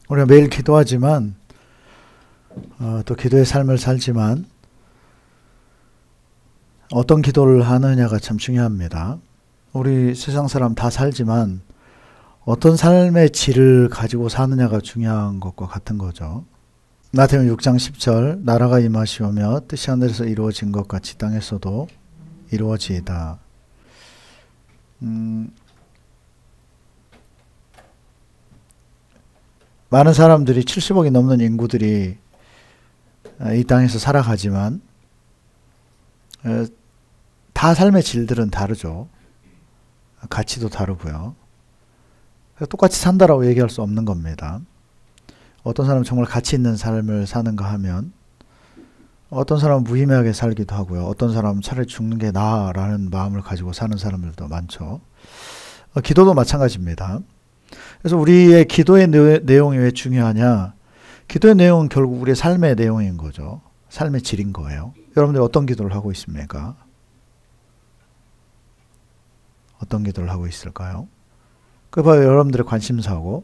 우리가 매일 기도하지만 또 기도의 삶을 살지만 어떤 기도를 하느냐가 참 중요합니다. 우리 세상 사람 다 살지만 어떤 삶의 질을 가지고 사느냐가 중요한 것과 같은 거죠. 마태복음 6장 10절 나라가 임하시오며 뜻이 하늘에서 이루어진 것 같이 땅에서도 이루어지이다. 많은 사람들이 70억이 넘는 인구들이 이 땅에서 살아가지만 다 삶의 질들은 다르죠. 가치도 다르고요. 똑같이 산다라고 얘기할 수 없는 겁니다. 어떤 사람은 정말 가치 있는 삶을 사는가 하면 어떤 사람은 무의미하게 살기도 하고요. 어떤 사람은 차라리 죽는 게 나아라는 마음을 가지고 사는 사람들도 많죠. 기도도 마찬가지입니다. 그래서 우리의 기도의 내용이 왜 중요하냐? 기도의 내용은 결국 우리의 삶의 내용인 거죠. 삶의 질인 거예요. 여러분들이 어떤 기도를 하고 있습니까? 어떤 기도를 하고 있을까요? 그게 바로 여러분들의 관심사고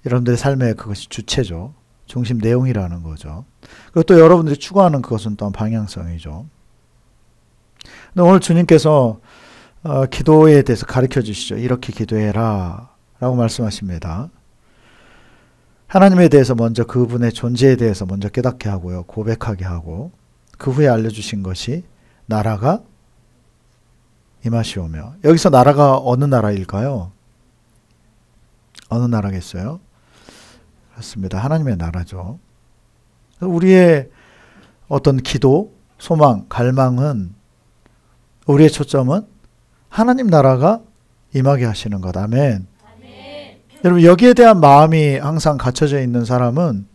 여러분들의 삶의 그것이 주체죠. 중심 내용이라는 거죠. 그리고 또 여러분들이 추구하는 그것은 또한 방향성이죠. 근데 오늘 주님께서 기도에 대해서 가르쳐 주시죠. 이렇게 기도해라 라고 말씀하십니다. 하나님에 대해서 먼저 그분의 존재에 대해서 먼저 깨닫게 하고요. 고백하게 하고 그 후에 알려주신 것이 나라가 임하시오며. 여기서 나라가 어느 나라일까요? 어느 나라겠어요? 그렇습니다. 하나님의 나라죠. 우리의 어떤 기도, 소망, 갈망은 우리의 초점은 하나님 나라가 임하게 하시는 것. 아멘. 아멘. 여러분 여기에 대한 마음이 항상 갖춰져 있는 사람은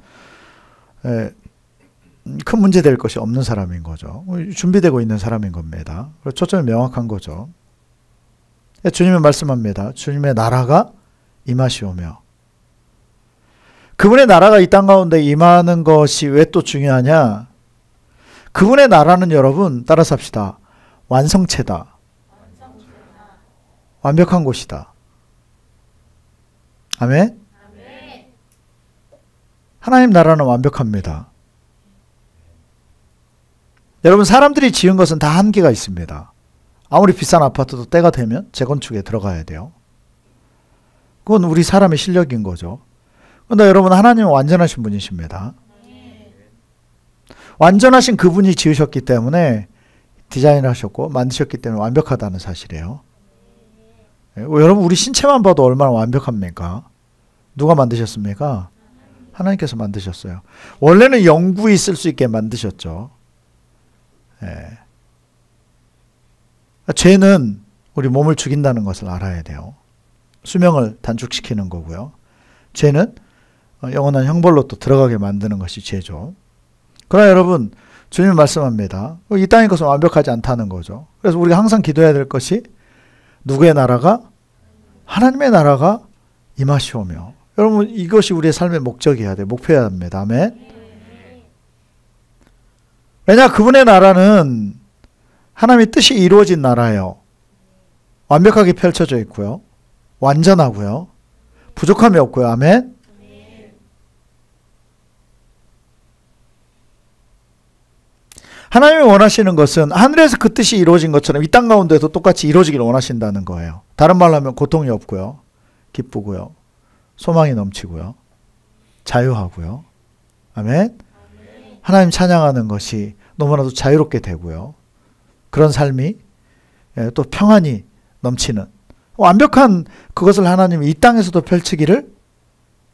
큰 문제 될 것이 없는 사람인 거죠. 준비되고 있는 사람인 겁니다. 초점이 명확한 거죠. 주님은 말씀합니다. 주님의 나라가 임하시오며. 그분의 나라가 이 땅 가운데 임하는 것이 왜 또 중요하냐? 그분의 나라는 여러분 따라서 합시다. 완성체다. 완벽한 곳이다. 아멘? 하나님 나라는 완벽합니다. 여러분 사람들이 지은 것은 다 한계가 있습니다. 아무리 비싼 아파트도 때가 되면 재건축에 들어가야 돼요. 그건 우리 사람의 실력인 거죠. 그런데 여러분 하나님은 완전하신 분이십니다. 완전하신 그분이 지으셨기 때문에 디자인하셨고 만드셨기 때문에 완벽하다는 사실이에요. 여러분 우리 신체만 봐도 얼마나 완벽합니까? 누가 만드셨습니까? 하나님께서 만드셨어요. 원래는 영구히 쓸 수 있게 만드셨죠. 죄는 우리 몸을 죽인다는 것을 알아야 돼요. 수명을 단축시키는 거고요. 죄는 영원한 형벌로 또 들어가게 만드는 것이 죄죠. 그러나 여러분 주님 말씀합니다. 이 땅의 것은 완벽하지 않다는 거죠. 그래서 우리가 항상 기도해야 될 것이 누구의 나라가? 하나님의 나라가 임하시오며. 여러분 이것이 우리의 삶의 목적이어야 돼요. 목표여야 합니다. 아멘. 왜냐 그분의 나라는 하나님의 뜻이 이루어진 나라예요. 완벽하게 펼쳐져 있고요. 완전하고요. 부족함이 없고요. 아멘. 하나님이 원하시는 것은 하늘에서 그 뜻이 이루어진 것처럼 이 땅 가운데도 똑같이 이루어지기를 원하신다는 거예요. 다른 말로 하면 고통이 없고요. 기쁘고요. 소망이 넘치고요. 자유하고요. 아멘. 하나님 찬양하는 것이 너무나도 자유롭게 되고요. 그런 삶이 또 평안이 넘치는 완벽한 그것을 하나님이 이 땅에서도 펼치기를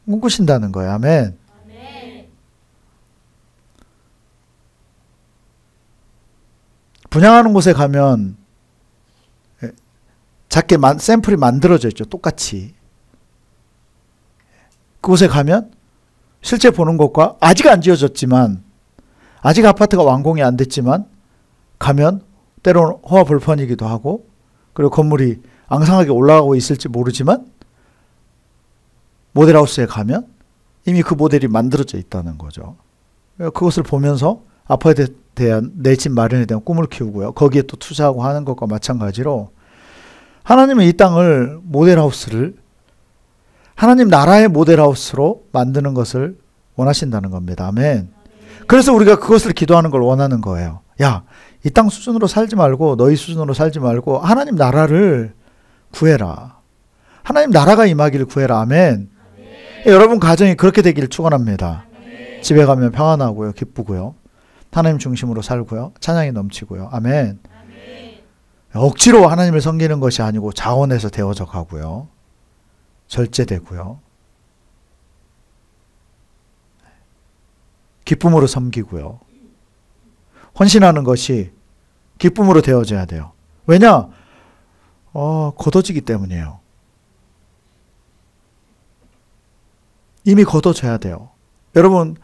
꿈꾸신다는 거예요. 아멘. 분양하는 곳에 가면 작게 샘플이 만들어져 있죠. 똑같이. 그곳에 가면 실제 보는 것과 아직 안 지어졌지만 아직 아파트가 완공이 안 됐지만 가면 때로는 호화불판이기도 하고 그리고 건물이 앙상하게 올라가고 있을지 모르지만 모델하우스에 가면 이미 그 모델이 만들어져 있다는 거죠. 그것을 보면서 아파트에 대한 내 집 마련에 대한 꿈을 키우고요. 거기에 또 투자하고 하는 것과 마찬가지로 하나님은 이 땅을 모델하우스를 하나님 나라의 모델하우스로 만드는 것을 원하신다는 겁니다. 아멘. 그래서 우리가 그것을 기도하는 걸 원하는 거예요. 야, 이 땅 수준으로 살지 말고 너희 수준으로 살지 말고 하나님 나라를 구해라. 하나님 나라가 임하기를 구해라. 아멘. 여러분 가정이 그렇게 되기를 축원합니다. 집에 가면 평안하고요, 기쁘고요, 하나님 중심으로 살고요, 찬양이 넘치고요. 아멘. 억지로 하나님을 섬기는 것이 아니고 자원해서 되어져 가고요, 절제되고요, 기쁨으로 섬기고요, 헌신하는 것이 기쁨으로 되어져야 돼요. 왜냐? 걷어지기 때문이에요. 이미 걷어져야 돼요. 여러분,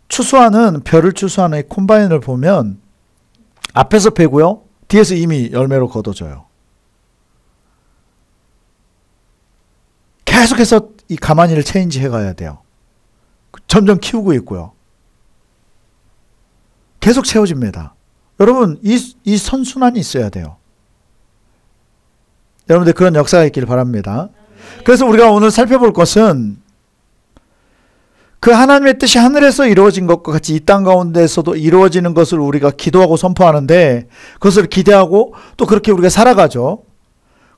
추수하는, 벼를 추수하는 콤바인을 보면 앞에서 패고요, 뒤에서 이미 열매로 걷어져요. 계속해서 이 가마니를 체인지 해가야 돼요. 점점 키우고 있고요. 계속 채워집니다. 여러분, 이 선순환이 있어야 돼요. 여러분들 그런 역사가 있길 바랍니다. 그래서 우리가 오늘 살펴볼 것은 그 하나님의 뜻이 하늘에서 이루어진 것과 같이 이 땅 가운데에서도 이루어지는 것을 우리가 기도하고 선포하는데, 그것을 기대하고 또 그렇게 우리가 살아가죠.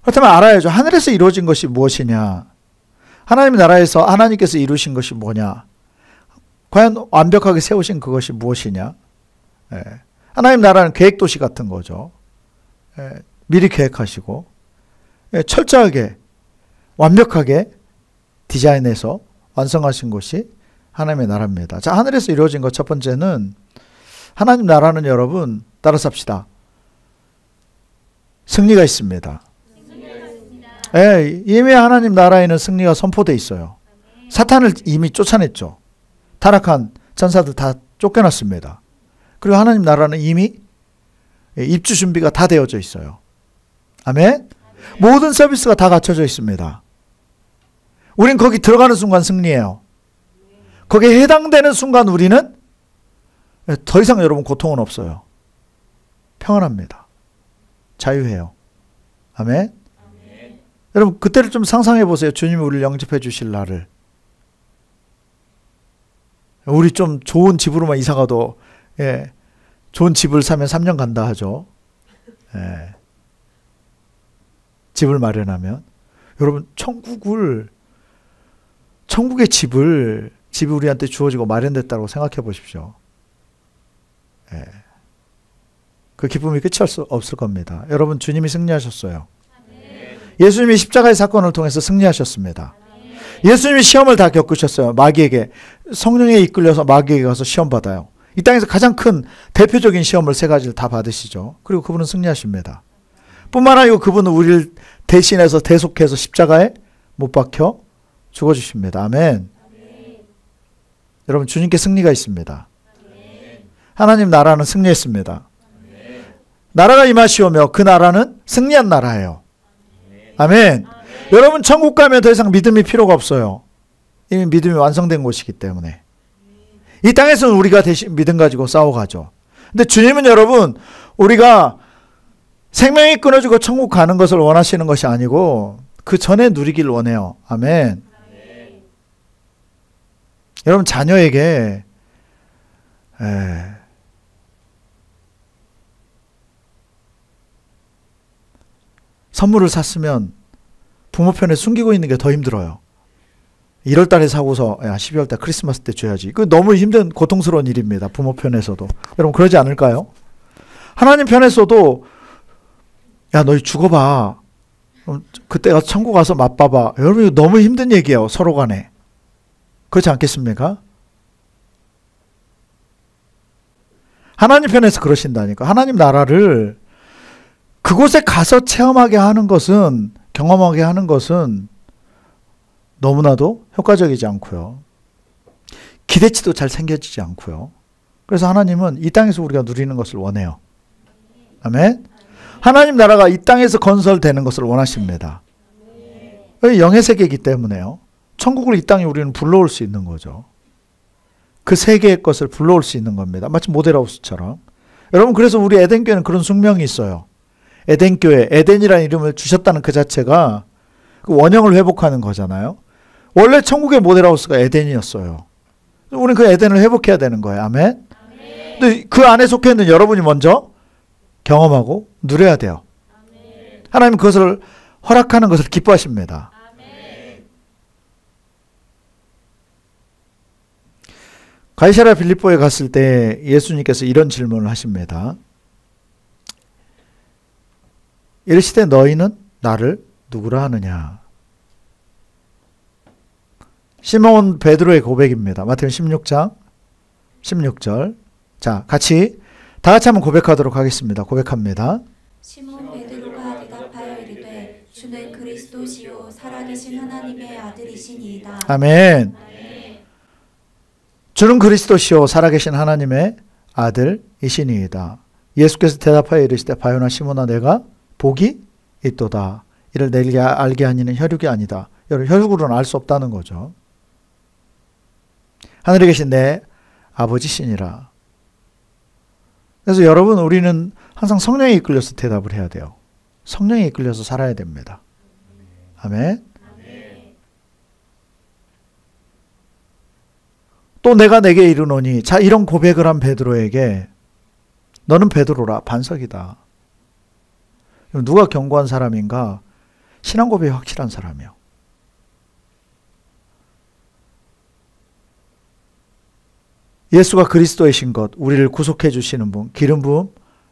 그렇다면 알아야죠. 하늘에서 이루어진 것이 무엇이냐? 하나님의 나라에서 하나님께서 이루신 것이 뭐냐? 과연 완벽하게 세우신 그것이 무엇이냐? 하나님 나라는 계획도시 같은 거죠. 미리 계획하시고 철저하게 완벽하게 디자인해서 완성하신 것이 하나님의 나라입니다. 자, 하늘에서 이루어진 것 첫 번째는, 하나님 나라는 여러분 따라서 합시다. 승리가 있습니다. 이미 하나님 나라에는 승리가 선포되어 있어요. 사탄을 이미 쫓아냈죠. 타락한 전사들 다 쫓겨났습니다. 그리고 하나님 나라는 이미 입주 준비가 다 되어져 있어요. 아멘? 모든 서비스가 다 갖춰져 있습니다. 우린 거기 들어가는 순간 승리해요. 거기에 해당되는 순간 우리는 더 이상 여러분 고통은 없어요. 평안합니다. 자유해요. 아멘? 여러분 그때를 좀 상상해 보세요. 주님이 우리를 영접해 주실 날을. 우리 좀 좋은 집으로만 이사 가도 좋은 집을 사면 3년 간다 하죠. 집을 마련하면. 여러분 천국의 집이 우리한테 주어지고 마련됐다고 생각해 보십시오. 그 기쁨이 끝이 없을 겁니다. 여러분 주님이 승리하셨어요. 예수님이 십자가의 사건을 통해서 승리하셨습니다. 예수님이 시험을 다 겪으셨어요. 마귀에게, 성령에 이끌려서 마귀에게 가서 시험 받아요. 이 땅에서 가장 큰 대표적인 시험을 3가지를 다 받으시죠. 그리고 그분은 승리하십니다. 뿐만 아니고 그분은 우리를 대신해서 대속해서 십자가에 못 박혀 죽어주십니다. 아멘. 여러분 주님께 승리가 있습니다. 하나님 나라는 승리했습니다. 나라가 임하시오며 그 나라는 승리한 나라예요. 아멘. 여러분 천국 가면 더 이상 믿음이 필요가 없어요. 이미 믿음이 완성된 곳이기 때문에. 이 땅에서는 우리가 대신 믿음 가지고 싸워가죠. 근데 주님은 여러분 우리가 생명이 끊어지고 천국 가는 것을 원하시는 것이 아니고 그 전에 누리길 원해요. 아멘. 여러분 자녀에게 선물을 샀으면 부모 편에 숨기고 있는 게 더 힘들어요. 1월 달에 사고서 12월 달 크리스마스 때 줘야지. 그 너무 힘든 고통스러운 일입니다. 부모 편에서도. 여러분 그러지 않을까요? 하나님 편에서도 야 너희 죽어봐. 그때 가서 천국 가서 맛봐봐. 여러분 이거 너무 힘든 얘기예요. 서로 간에. 그렇지 않겠습니까? 하나님 편에서 그러신다니까. 하나님 나라를 그곳에 가서 체험하게 하는 것은, 경험하게 하는 것은 너무나도 효과적이지 않고요. 기대치도 잘 생겨지지 않고요. 그래서 하나님은 이 땅에서 우리가 누리는 것을 원해요. 아멘? 하나님 나라가 이 땅에서 건설되는 것을 원하십니다. 영의 세계이기 때문에요. 천국을 이 땅에 우리는 불러올 수 있는 거죠. 그 세계의 것을 불러올 수 있는 겁니다. 마치 모델하우스처럼. 여러분 그래서 우리 에덴교회는 그런 숙명이 있어요. 에덴교회, 에덴이라는 이름을 주셨다는 그 자체가 그 원형을 회복하는 거잖아요. 원래 천국의 모델하우스가 에덴이었어요. 우리는 그 에덴을 회복해야 되는 거예요. 아멘. 근데 그 안에 속해 있는 여러분이 먼저 경험하고 누려야 돼요. 하나님 그것을 허락하는 것을 기뻐하십니다. 가이사랴 빌립보에 갔을 때 예수님께서 이런 질문을 하십니다. 이르시되 너희는 나를 누구라 하느냐. 시몬 베드로의 고백입니다. 마태복음 16장 16절. 자, 다 같이 한번 고백하도록 하겠습니다. 고백합니다. 시몬 베드로가 대답하여 이르되 주는 그리스도시요 살아계신 하나님의 아들이시니이다. 아멘. 주는 그리스도시요 살아계신 하나님의 아들이시니이다. 예수께서 대답하여 이르시되 바요나 시몬아 내가 복이 있도다. 이를 내게 알게 하니는 혈육이 아니다. 혈육으로는 알 수 없다는 거죠. 하늘에 계신 내 아버지시니라. 그래서 여러분 우리는 항상 성령에 이끌려서 대답을 해야 돼요. 성령에 이끌려서 살아야 됩니다. 아멘. 또 내가 내게 이르노니 자 이런 고백을 한 베드로에게 너는 베드로라 반석이다. 누가 견고한 사람인가? 신앙 고백이 확실한 사람이요. 예수가 그리스도이신 것, 우리를 구속해 주시는 분, 기름 부음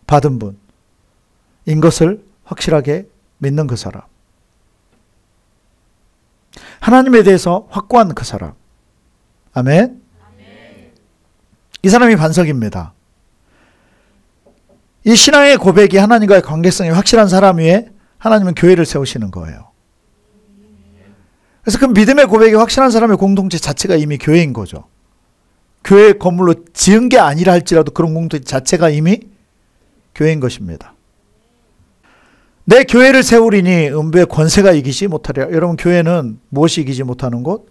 받은 분인 것을 확실하게 믿는 그 사람. 하나님에 대해서 확고한 그 사람. 아멘. 이 사람이 반석입니다. 이 신앙의 고백이 하나님과의 관계성이 확실한 사람 위에 하나님은 교회를 세우시는 거예요. 그래서 그 믿음의 고백이 확실한 사람의 공동체 자체가 이미 교회인 거죠. 교회 건물로 지은 게 아니라 할지라도 그런 공동체 자체가 이미 교회인 것입니다. 내 교회를 세우리니 음부의 권세가 이기지 못하리라. 여러분 교회는 무엇이 이기지 못하는 곳?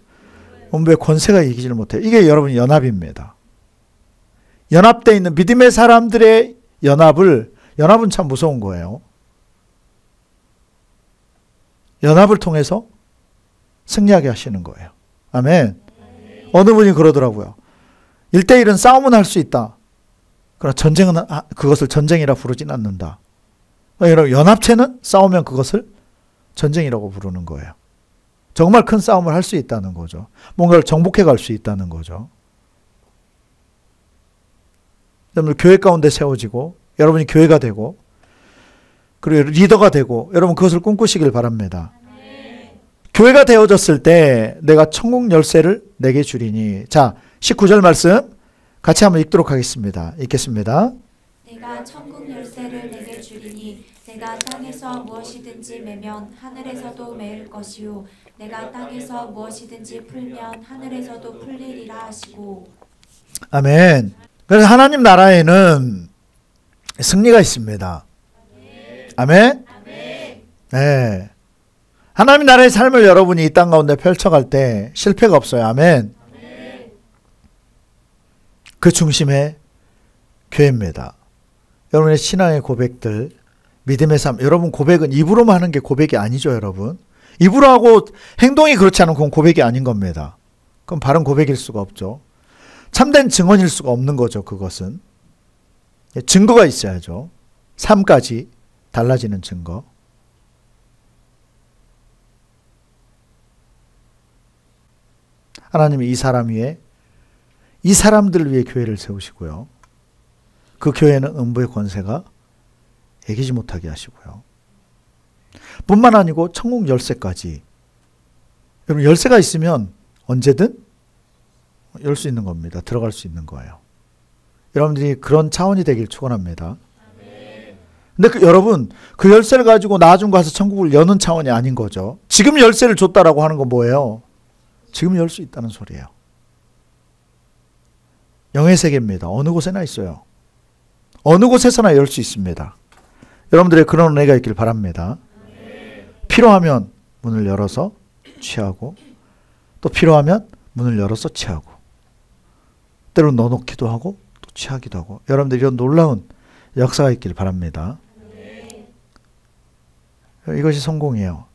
음부의 권세가 이기지를 못해요. 이게 여러분 연합입니다. 연합되어 있는 믿음의 사람들의 연합은 참 무서운 거예요. 연합을 통해서 승리하게 하시는 거예요. 아멘. 어느 분이 그러더라고요. 1대1은 싸움은 할 수 있다. 그러나 전쟁은 그것을 전쟁이라 부르진 않는다. 여러분 연합체는 싸우면 그것을 전쟁이라고 부르는 거예요. 정말 큰 싸움을 할 수 있다는 거죠. 뭔가를 정복해 갈 수 있다는 거죠. 여러분 교회 가운데 세워지고 여러분이 교회가 되고 그리고 리더가 되고 여러분 그것을 꿈꾸시길 바랍니다. 교회가 되어졌을 때 내가 천국 열쇠를 내게 주리니. 자 19절 말씀 같이 한번 읽도록 하겠습니다. 읽겠습니다. 내가 천국 열쇠를 내게 주리니 내가 땅에서 무엇이든지 매면 하늘에서도 매일 것이요 내가 땅에서 무엇이든지 풀면 하늘에서도 풀리리라 하시고. 아멘. 그래서 하나님 나라에는 승리가 있습니다. 아멘. 네. 하나님 나라의 삶을 여러분이 이 땅 가운데 펼쳐갈 때 실패가 없어요. 아멘. 그 중심에 교회입니다. 여러분의 신앙의 고백들, 믿음의 삶, 여러분 고백은 입으로만 하는 게 고백이 아니죠, 여러분. 입으로 하고 행동이 그렇지 않으면 그건 고백이 아닌 겁니다. 그럼 바른 고백일 수가 없죠. 참된 증언일 수가 없는 거죠, 그것은. 증거가 있어야죠. 삶까지 달라지는 증거. 하나님이 이 사람 위에, 이 사람들을 위해 교회를 세우시고요. 그 교회는 음부의 권세가 이기지 못하게 하시고요. 뿐만 아니고 천국 열쇠까지. 여러분 열쇠가 있으면 언제든 열 수 있는 겁니다. 들어갈 수 있는 거예요. 여러분들이 그런 차원이 되길 축원합니다. 근데 여러분 그 열쇠를 가지고 나중 가서 천국을 여는 차원이 아닌 거죠. 지금 열쇠를 줬다라고 하는 건 뭐예요? 지금 열 수 있다는 소리예요. 영의 세계입니다. 어느 곳에나 있어요. 어느 곳에서나 열 수 있습니다. 여러분들의 그런 은혜가 있길 바랍니다. 필요하면 문을 열어서 취하고 또 필요하면 문을 열어서 취하고 때로는 넣어놓기도 하고 또 취하기도 하고 여러분들 이런 놀라운 역사가 있길 바랍니다. 이것이 성공이에요.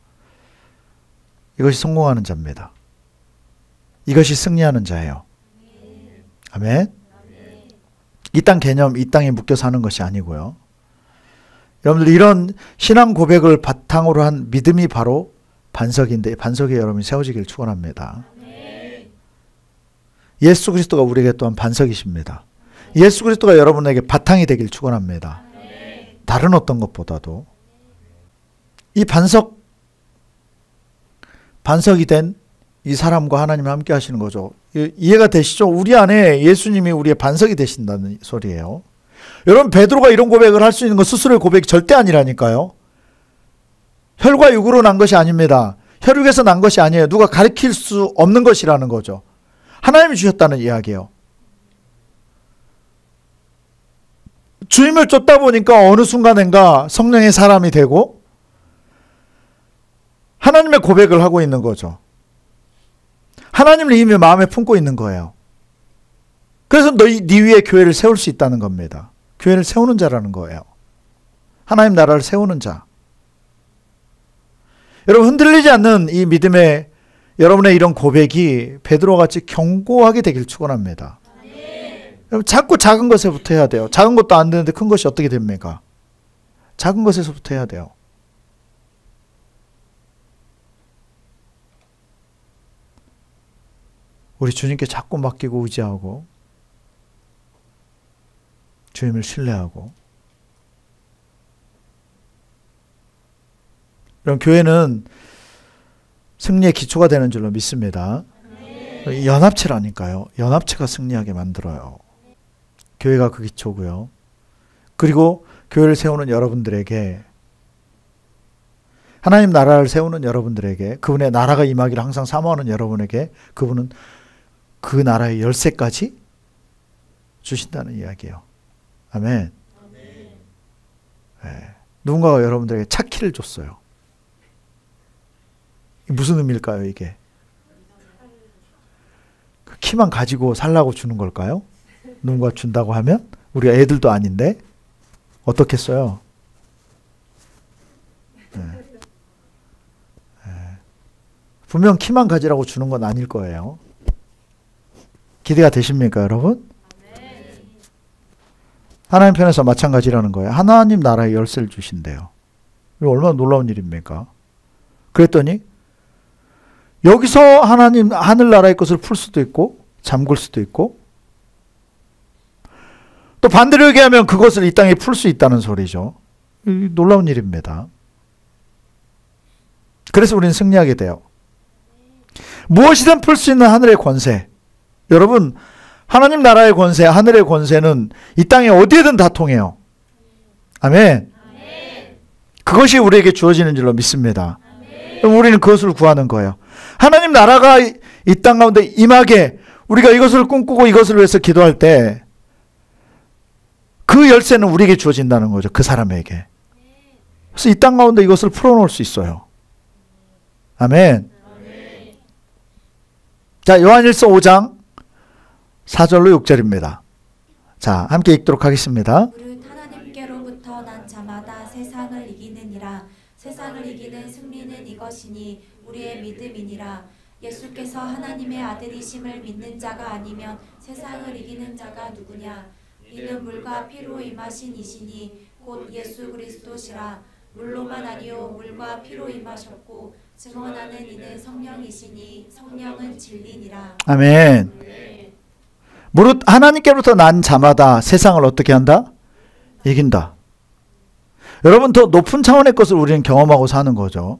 이것이 성공하는 자입니다. 이것이 승리하는 자예요. 아멘. 이 땅 개념, 이 땅에 묶여 사는 것이 아니고요. 여러분들 이런 신앙 고백을 바탕으로 한 믿음이 바로 반석인데 반석에 여러분이 세워지기를 축원합니다. 예수 그리스도가 우리에게 또한 반석이십니다. 예수 그리스도가 여러분에게 바탕이 되길 축원합니다. 다른 어떤 것보다도 이 반석이 된 이 사람과 하나님이 함께 하시는 거죠. 이해가 되시죠? 우리 안에 예수님이 우리의 반석이 되신다는 소리예요. 여러분 베드로가 이런 고백을 할 수 있는 건 스스로의 고백이 절대 아니라니까요. 혈과 육으로 난 것이 아닙니다. 혈육에서 난 것이 아니에요. 누가 가르칠 수 없는 것이라는 거죠. 하나님이 주셨다는 이야기예요. 주님을 쫓다 보니까 어느 순간인가 성령의 사람이 되고 하나님의 고백을 하고 있는 거죠. 하나님을 이미 마음에 품고 있는 거예요. 그래서 네 위에 교회를 세울 수 있다는 겁니다. 교회를 세우는 자라는 거예요. 하나님 나라를 세우는 자. 여러분 흔들리지 않는 이 믿음의 여러분의 이런 고백이 베드로같이 견고하게 되길 축원합니다. 여러분 자꾸 작은 것에부터 해야 돼요. 작은 것도 안 되는데 큰 것이 어떻게 됩니까? 작은 것에서부터 해야 돼요. 우리 주님께 자꾸 맡기고 의지하고 주님을 신뢰하고 이런 교회는 승리의 기초가 되는 줄로 믿습니다. 연합체라니까요. 연합체가 승리하게 만들어요. 교회가 그 기초고요. 그리고 교회를 세우는 여러분들에게 하나님 나라를 세우는 여러분들에게 그분의 나라가 임하기를 항상 사모하는 여러분에게 그분은 그 나라의 열쇠까지 주신다는 이야기예요. 아멘. 네. 누군가가 여러분들에게 차키를 줬어요. 무슨 의미일까요, 이게? 그 키만 가지고 살라고 주는 걸까요? 누군가 준다고 하면? 우리가 애들도 아닌데? 어떻겠어요? 네. 네. 분명 키만 가지라고 주는 건 아닐 거예요. 기대가 되십니까, 여러분? 하나님 편에서 마찬가지라는 거예요. 하나님 나라의 열쇠를 주신대요. 이거 얼마나 놀라운 일입니까? 그랬더니 여기서 하나님 하늘나라의 것을 풀 수도 있고 잠글 수도 있고 또 반대로 얘기하면 그것을 이 땅에 풀 수 있다는 소리죠. 놀라운 일입니다. 그래서 우리는 승리하게 돼요. 무엇이든 풀 수 있는 하늘의 권세. 여러분 하나님 나라의 권세, 하늘의 권세는 이 땅에 어디에든 다 통해요. 아멘. 그것이 우리에게 주어지는 줄로 믿습니다. 그럼 우리는 그것을 구하는 거예요. 하나님 나라가 이 땅 가운데 임하게 우리가 이것을 꿈꾸고 이것을 위해서 기도할 때 그 열쇠는 우리에게 주어진다는 거죠. 그 사람에게. 그래서 이 땅 가운데 이것을 풀어놓을 수 있어요. 아멘. 자, 요한일서 5장 4절로 6절입니다. 자, 함께 읽도록 하겠습니다. 무릇 하나님께로부터 난 자마다 세상을 이기느니라. 세상을 이기는 승리는 이것이니 우리의 믿음이니라. 예수께서 하나님의 아들이심을 믿는 자가 아니면 세상을 이기는 자가 누구냐? 이는 물과 피로 임하신 이시니 곧 예수 그리스도시라. 물로만 아니요 물과 피로 임하셨고 증언하는 이는 성령이시니 성령은 진리니라. 아멘. 무릇 하나님께로부터 난 자마다 세상을 어떻게 한다? 이긴다. 여러분 더 높은 차원의 것을 우리는 경험하고 사는 거죠.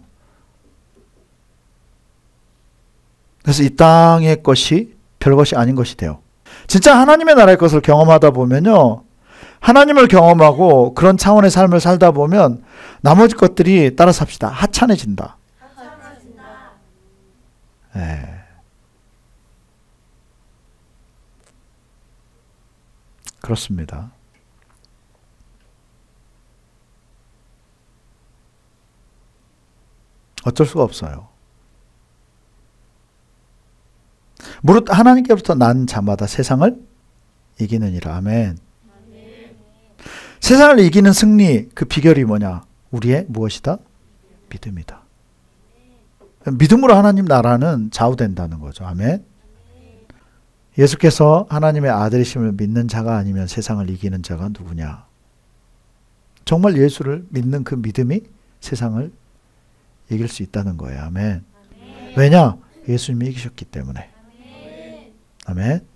그래서 이 땅의 것이 별것이 아닌 것이 돼요. 진짜 하나님의 나라의 것을 경험하다 보면요. 하나님을 경험하고 그런 차원의 삶을 살다 보면 나머지 것들이 따라 삽시다. 하찮아진다. 네. 그렇습니다. 어쩔 수가 없어요. 무릇 하나님께로부터 난 자마다 세상을 이기느니라. 아멘. 세상을 이기는 승리, 그 비결이 뭐냐? 우리의 무엇이다? 믿음이다. 믿음으로 하나님 나라는 좌우된다는 거죠. 아멘. 예수께서 하나님의 아들이심을 믿는 자가 아니면 세상을 이기는 자가 누구냐? 정말 예수를 믿는 그 믿음이 세상을 이길 수 있다는 거예요. 아멘. 왜냐? 예수님이 이기셨기 때문에. 아멘.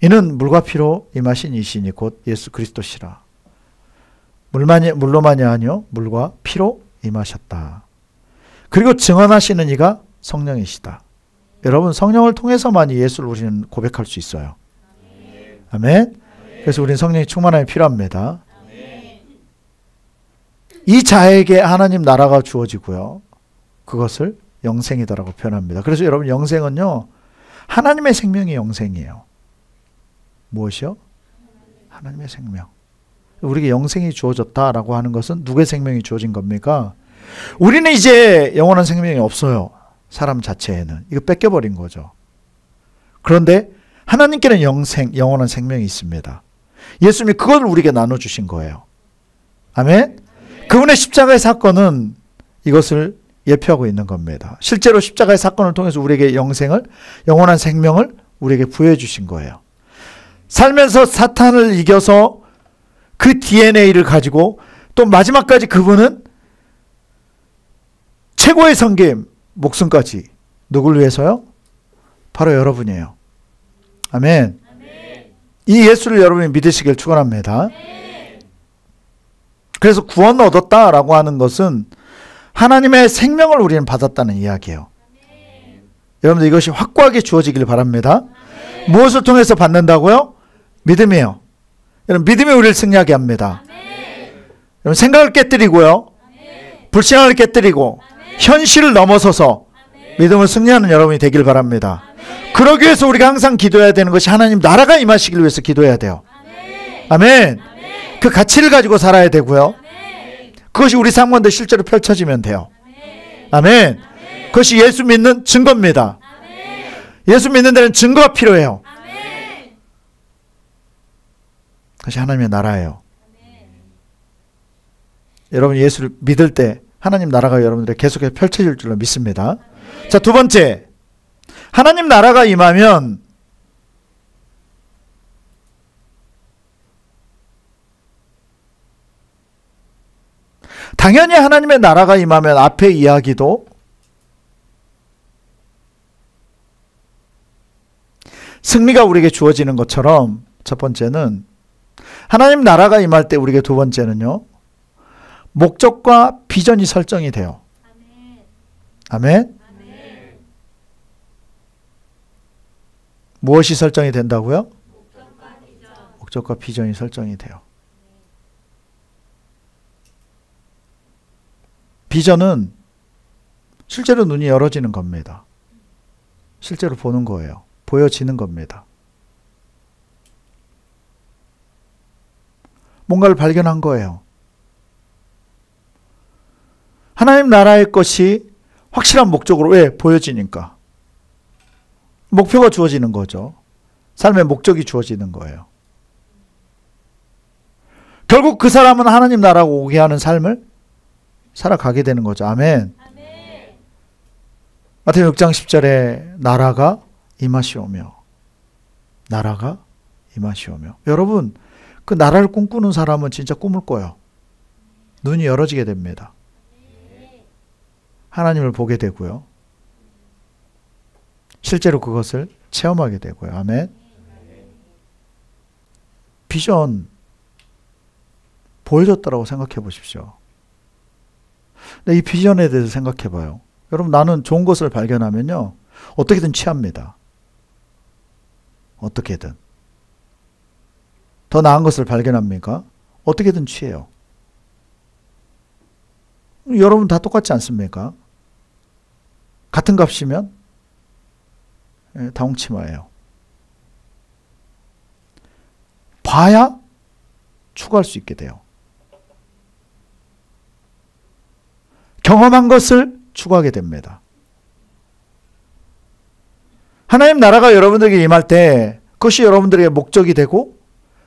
이는 물과 피로 임하신 이시니 곧 예수 그리스도시라. 물로만이 아니요 물과 피로 임하셨다. 그리고 증언하시는 이가 성령이시다. 여러분, 성령을 통해서만이 예수를 우리는 고백할 수 있어요. 아멘. 그래서 우리는 성령이 충만함이 필요합니다. 이 자에게 하나님 나라가 주어지고요. 그것을 영생이다라고 표현합니다. 그래서 여러분, 영생은요, 하나님의 생명이 영생이에요. 무엇이요? 하나님의 생명. 우리에게 영생이 주어졌다라고 하는 것은 누구의 생명이 주어진 겁니까? 우리는 이제 영원한 생명이 없어요. 사람 자체에는. 이거 뺏겨버린 거죠. 그런데 하나님께는 영원한 생명이 있습니다. 예수님이 그걸 우리에게 나눠주신 거예요. 아멘? 그분의 십자가의 사건은 이것을 예표하고 있는 겁니다. 실제로 십자가의 사건을 통해서 우리에게 영원한 생명을 우리에게 부여해 주신 거예요. 살면서 사탄을 이겨서 그 DNA를 가지고 또 마지막까지 그분은 최고의 섬김, 목숨까지. 누굴 위해서요? 바로 여러분이에요. 아멘. 이 예수를 여러분이 믿으시길 축원합니다. 그래서 구원 얻었다라고 하는 것은 하나님의 생명을 우리는 받았다는 이야기예요. 여러분들 이것이 확고하게 주어지길 바랍니다. 무엇을 통해서 받는다고요? 믿음이에요. 여러분, 믿음이 우리를 승리하게 합니다. 여러분, 생각을 깨뜨리고요. 불신앙을 깨뜨리고 현실을 넘어서서 믿음을 승리하는 여러분이 되길 바랍니다. 그러기 위해서 우리가 항상 기도해야 되는 것이 하나님 나라가 임하시길 위해서 기도해야 돼요. 아멘. 그 가치를 가지고 살아야 되고요. 그것이 우리 삶 가운데 실제로 펼쳐지면 돼요. 아멘. 그것이 예수 믿는 증거입니다. 예수 믿는 데는 증거가 필요해요. 그것이 하나님의 나라예요. 여러분, 예수를 믿을 때 하나님 나라가 여러분들에게 계속해서 펼쳐질 줄로 믿습니다. 자, 두 번째, 하나님 나라가 임하면 당연히 하나님의 나라가 임하면 앞의 이야기도 승리가 우리에게 주어지는 것처럼 첫 번째는 하나님 나라가 임할 때 우리에게 두 번째는요, 목적과 비전이 설정이 돼요. 아멘. 무엇이 설정이 된다고요? 목적과 비전이 설정이 돼요. 비전은 실제로 눈이 열어지는 겁니다. 실제로 보는 거예요. 보여지는 겁니다. 뭔가를 발견한 거예요. 하나님 나라의 것이 확실한 목적으로, 왜? 보여지니까. 목표가 주어지는 거죠. 삶의 목적이 주어지는 거예요. 결국 그 사람은 하나님 나라가 오게 하는 삶을 살아가게 되는 거죠. 아멘. 마태복음 6장 10절에 나라가 임하시오며, 나라가 임하시오며. 여러분, 그 나라를 꿈꾸는 사람은 진짜 꿈을 꿔요. 눈이 열어지게 됩니다. 하나님을 보게 되고요. 실제로 그것을 체험하게 되고요. 아멘. 비전 보여줬다라고 생각해 보십시오. 근데 이 비전에 대해서 생각해 봐요. 여러분, 나는 좋은 것을 발견하면요, 어떻게든 취합니다. 어떻게든. 더 나은 것을 발견합니까? 어떻게든 취해요. 여러분 다 똑같지 않습니까? 같은 값이면 다 엉치마예요. 봐야 추구할 수 있게 돼요. 경험한 것을 추구하게 됩니다. 하나님 나라가 여러분들에게 임할 때 그것이 여러분들에게 목적이 되고,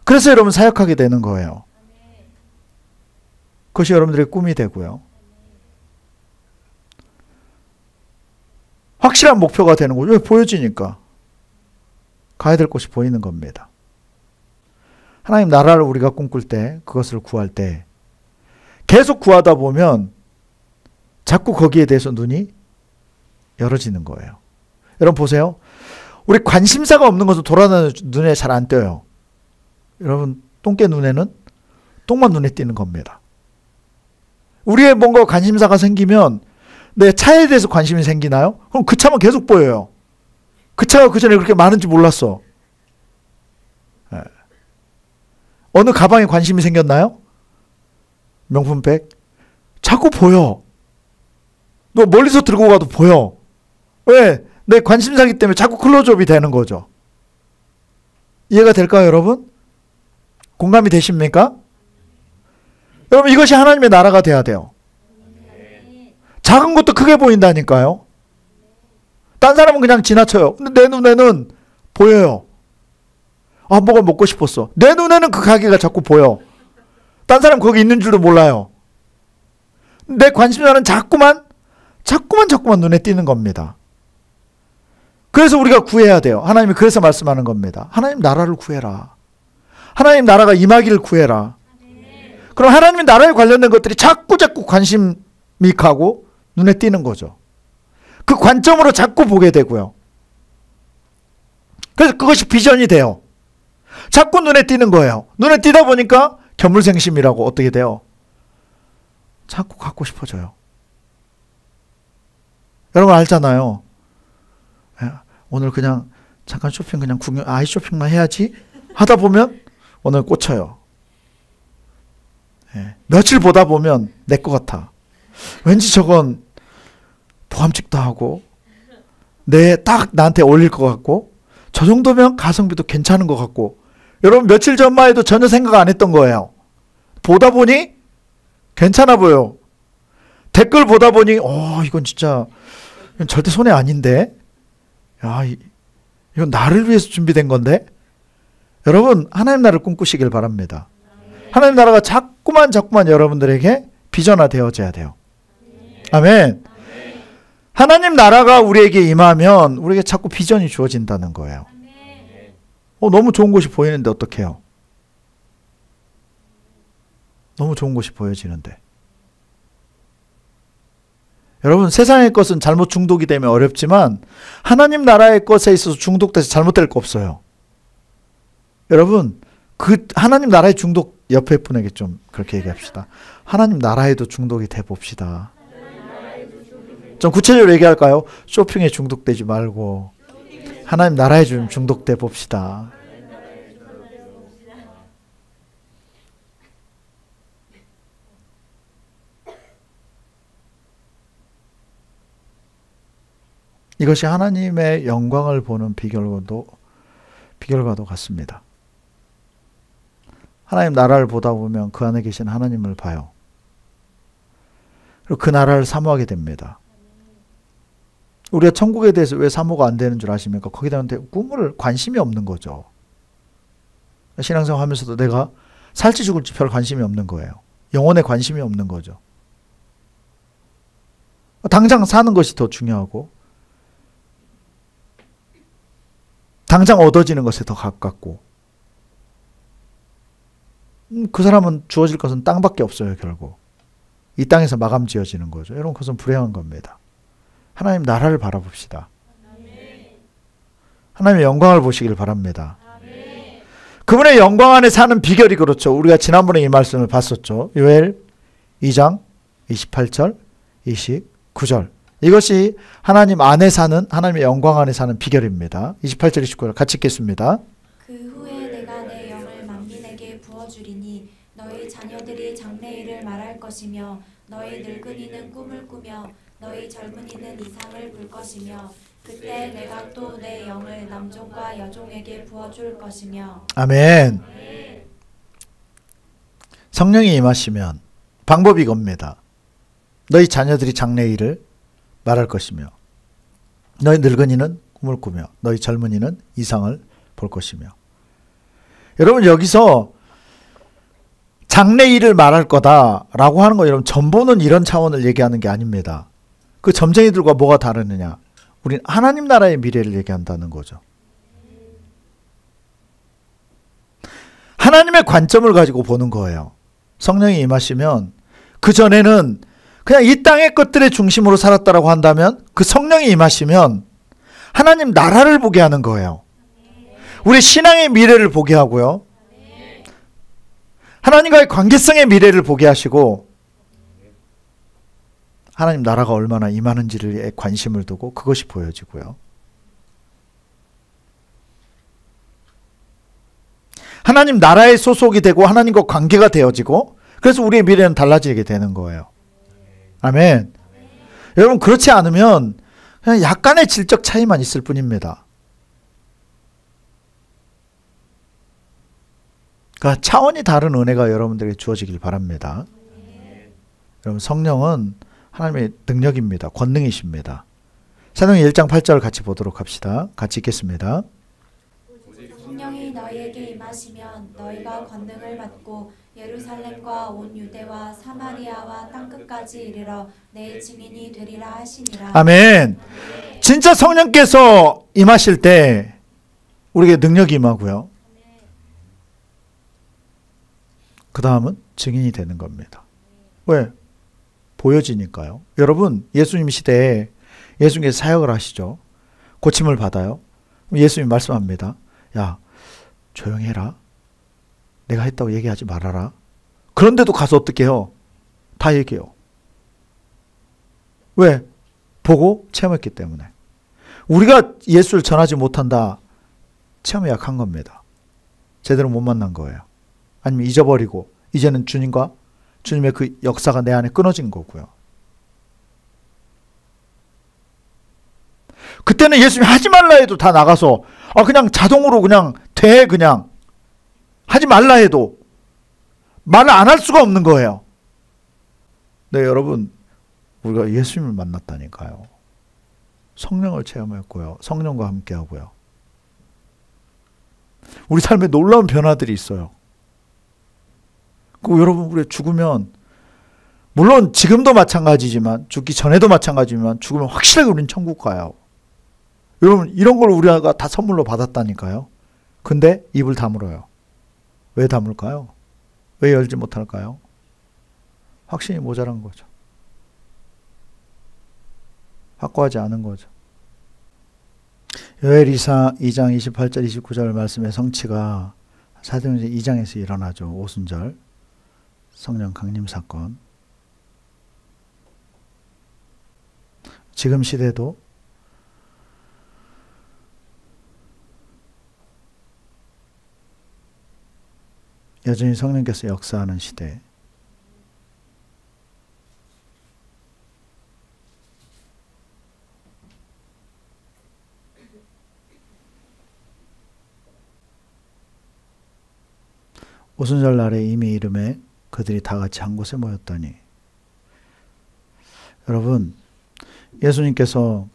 그래서 여러분 사역하게 되는 거예요. 그것이 여러분들의 꿈이 되고요. 확실한 목표가 되는 거죠. 왜? 보여지니까. 가야 될 곳이 보이는 겁니다. 하나님 나라를 우리가 꿈꿀 때, 그것을 구할 때 계속 구하다 보면 자꾸 거기에 대해서 눈이 열어지는 거예요. 여러분 보세요. 우리 관심사가 없는 것은 돌아다니는 눈에 잘 안 띄어요. 여러분 똥개 눈에는 똥만 눈에 띄는 겁니다. 우리의 뭔가 관심사가 생기면 내 차에 대해서 관심이 생기나요? 그럼 그 차만 계속 보여요. 그 차가 그 전에 그렇게 많은지 몰랐어. 네. 어느 가방에 관심이 생겼나요? 명품백? 자꾸 보여. 너 멀리서 들고 가도 보여. 왜? 내 관심사기 때문에 자꾸 클로즈업이 되는 거죠. 이해가 될까요, 여러분? 공감이 되십니까? 여러분 이것이 하나님의 나라가 돼야 돼요. 작은 것도 크게 보인다니까요. 딴 사람은 그냥 지나쳐요. 근데 내 눈에는 보여요. 아, 뭐가 먹고 싶었어. 내 눈에는 그 가게가 자꾸 보여. 딴 사람 거기 있는 줄도 몰라요. 내 관심사는 자꾸만 눈에 띄는 겁니다. 그래서 우리가 구해야 돼요. 하나님이 그래서 말씀하는 겁니다. 하나님 나라를 구해라. 하나님 나라가 임하기를 구해라. 그럼 하나님 나라에 관련된 것들이 자꾸 관심이 가고 눈에 띄는 거죠. 그 관점으로 자꾸 보게 되고요. 그래서 그것이 비전이 돼요. 자꾸 눈에 띄는 거예요. 눈에 띄다 보니까 견물생심이라고 어떻게 돼요? 자꾸 갖고 싶어져요. 여러분 알잖아요. 오늘 그냥 잠깐 쇼핑 그냥 아이 쇼핑만 해야지 하다 보면 오늘 꽂혀요. 며칠 보다 보면 내 것 같아. 왠지 저건 보암직도 하고 딱 나한테 어울릴 것 같고 저 정도면 가성비도 괜찮은 것 같고. 여러분 며칠 전만 해도 전혀 생각 안 했던 거예요. 보다 보니 괜찮아 보여. 댓글 보다 보니 이건 진짜 절대 손해 아닌데. 야, 이건 나를 위해서 준비된 건데. 여러분 하나님 나라를 꿈꾸시길 바랍니다. 하나님 나라가 자꾸만 여러분들에게 비전화 되어져야 돼요. 아멘. 하나님 나라가 우리에게 임하면 우리에게 자꾸 비전이 주어진다는 거예요. 너무 좋은 곳이 보이는데 어떡해요? 너무 좋은 곳이 보여지는데. 여러분 세상의 것은 잘못 중독이 되면 어렵지만 하나님 나라의 것에 있어서 중독돼서 잘못될 거 없어요. 여러분 그 하나님 나라의 중독 옆에 분에게 좀 그렇게 얘기합시다. 하나님 나라에도 중독이 돼 봅시다. 좀 구체적으로 얘기할까요? 쇼핑에 중독되지 말고 하나님 나라에 좀 중독돼 봅시다. 이것이 하나님의 영광을 보는 비결과도 같습니다. 하나님 나라를 보다 보면 그 안에 계신 하나님을 봐요. 그리고 그 나라를 사모하게 됩니다. 우리가 천국에 대해서 왜 사모가 안 되는 줄 아십니까? 거기다 꿈을 관심이 없는 거죠. 신앙생활 하면서도 내가 살지 죽을지 별 관심이 없는 거예요. 영혼에 관심이 없는 거죠. 당장 사는 것이 더 중요하고 당장 얻어지는 것에 더 가깝고 그 사람은 주어질 것은 땅밖에 없어요. 결국 이 땅에서 마감 지어지는 거죠. 여러분 그것은 불행한 겁니다. 하나님 나라를 바라봅시다. 하나님의 영광을 보시길 바랍니다. 그분의 영광 안에 사는 비결이 그렇죠. 우리가 지난번에 이 말씀을 봤었죠. 요엘 2장 28절 29절 이것이 하나님 안에 사는 하나님의 영광 안에 사는 비결입니다. 28절 29절 같이 읽겠습니다. 그 후에 내가 내 영을 만민에게 부어주리니 너희 자녀들이 장래일을 말할 것이며 너희 늙은이는 꿈을 꾸며 너희 젊은이는 이상을 볼 것이며 그때 내가 또 내 영을 남종과 여종에게 부어줄 것이며. 아멘. 성령이 임하시면 방법이 겁니다. 너희 자녀들이 장래일을 말할 것이며 너희 늙은이는 꿈을 꾸며 너희 젊은이는 이상을 볼 것이며. 여러분 여기서 장래일을 말할 거다라고 하는 거 여러분 전보는 이런 차원을 얘기하는 게 아닙니다. 그 점쟁이들과 뭐가 다르느냐? 우린 하나님 나라의 미래를 얘기한다는 거죠. 하나님의 관점을 가지고 보는 거예요. 성령이 임하시면, 그 전에는 그냥 이 땅의 것들의 중심으로 살았다라고 한다면, 그 성령이 임하시면 하나님 나라를 보게 하는 거예요. 우리 신앙의 미래를 보게 하고요. 하나님과의 관계성의 미래를 보게 하시고, 하나님 나라가 얼마나 임하는지에 관심을 두고 그것이 보여지고요. 하나님 나라에 소속이 되고 하나님과 관계가 되어지고, 그래서 우리의 미래는 달라지게 되는 거예요. 아멘. 여러분, 그렇지 않으면 그냥 약간의 질적 차이만 있을 뿐입니다. 그러니까 차원이 다른 은혜가 여러분들에게 주어지길 바랍니다. 여러분, 성령은 하나님의 능력입니다. 권능이십니다. 사도행전 1장 8절 같이 보도록 합시다. 같이 읽겠습니다. 성령이 너희에게 임하시면 너희가 권능을 받고 예루살렘과 온 유대와 사마리아와 땅끝까지 이르러 내 증인이 되리라 하시니라. 아멘. 진짜 성령께서 임하실 때 우리에게 능력이 임하고요. 그 다음은 증인이 되는 겁니다. 왜? 보여지니까요. 여러분, 예수님 시대에 예수님께서 사역을 하시죠. 고침을 받아요. 예수님 말씀합니다. 야, 조용히 해라. 내가 했다고 얘기하지 말아라. 그런데도 가서 어떻게 해요? 다 얘기해요. 왜? 보고 체험했기 때문에. 우리가 예수를 전하지 못한다. 체험이 약한 겁니다. 제대로 못 만난 거예요. 아니면 잊어버리고 이제는 주님과 주님의 그 역사가 내 안에 끊어진 거고요. 그때는 예수님이 하지 말라 해도 다 나가서 그냥 자동으로 그냥 그냥 하지 말라 해도 말을 안 할 수가 없는 거예요. 네, 여러분, 우리가 예수님을 만났다니까요. 성령을 체험했고요. 성령과 함께 하고요. 우리 삶에 놀라운 변화들이 있어요. 여러분, 우리 죽으면, 물론 지금도 마찬가지지만, 죽기 전에도 마찬가지지만, 죽으면 확실하게 우리는 천국 가요. 여러분, 이런 걸 우리가 다 선물로 받았다니까요. 근데 입을 다물어요. 왜 다물까요? 왜 열지 못할까요? 확신이 모자란 거죠. 확고하지 않은 거죠. 요엘이사 2장 28절 29절 말씀의 성취가 사도행전 2장에서 일어나죠. 오순절 성령 강림 사건. 지금 시대도 여전히 성령께서 역사하는 시대. 오순절 날에 이미 이름에 그들이 다 같이 한 곳에 모였다니. 여러분, 예수님께서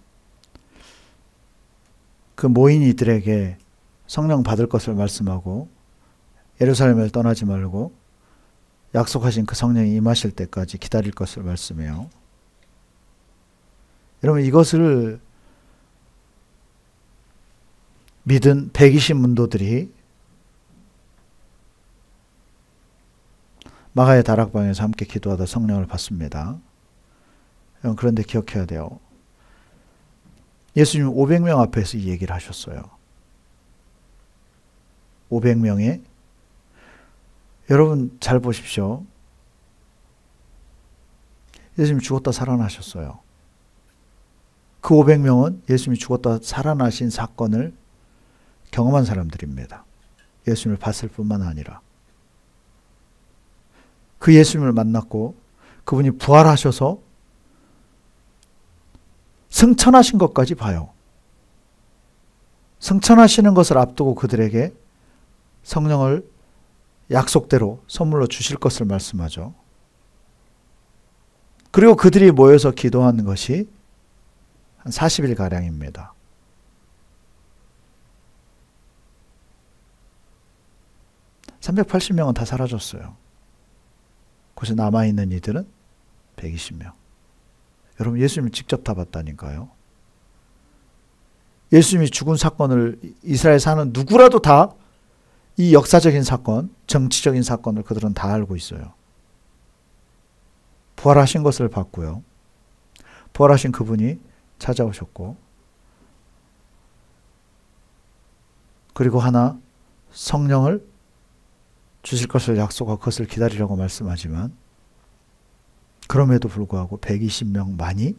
그 모인 이들에게 성령 받을 것을 말씀하고 예루살렘을 떠나지 말고 약속하신 그 성령이 임하실 때까지 기다릴 것을 말씀해요. 여러분, 이것을 믿은 120문도들이 마가의 다락방에서 함께 기도하다 성령을 받습니다. 그런데 기억해야 돼요. 예수님 500명 앞에서 이 얘기를 하셨어요. 500명에 여러분 잘 보십시오. 예수님이 죽었다 살아나셨어요. 그 500명은 예수님이 죽었다 살아나신 사건을 경험한 사람들입니다. 예수님을 봤을 뿐만 아니라 그 예수님을 만났고 그분이 부활하셔서 승천하신 것까지 봐요. 승천하시는 것을 앞두고 그들에게 성령을 약속대로 선물로 주실 것을 말씀하죠. 그리고 그들이 모여서 기도하는 것이 한 40일가량입니다. (380명은) 다 사라졌어요. 그곳에 남아있는 이들은 120명. 여러분, 예수님을 직접 다 봤다니까요. 예수님이 죽은 사건을 이스라엘 사는 누구라도 다 이 역사적인 사건, 정치적인 사건을 그들은 다 알고 있어요. 부활하신 것을 봤고요. 부활하신 그분이 찾아오셨고, 그리고 하나 성령을 주실 것을 약속하고 그것을 기다리라고 말씀하지만, 그럼에도 불구하고 120명만이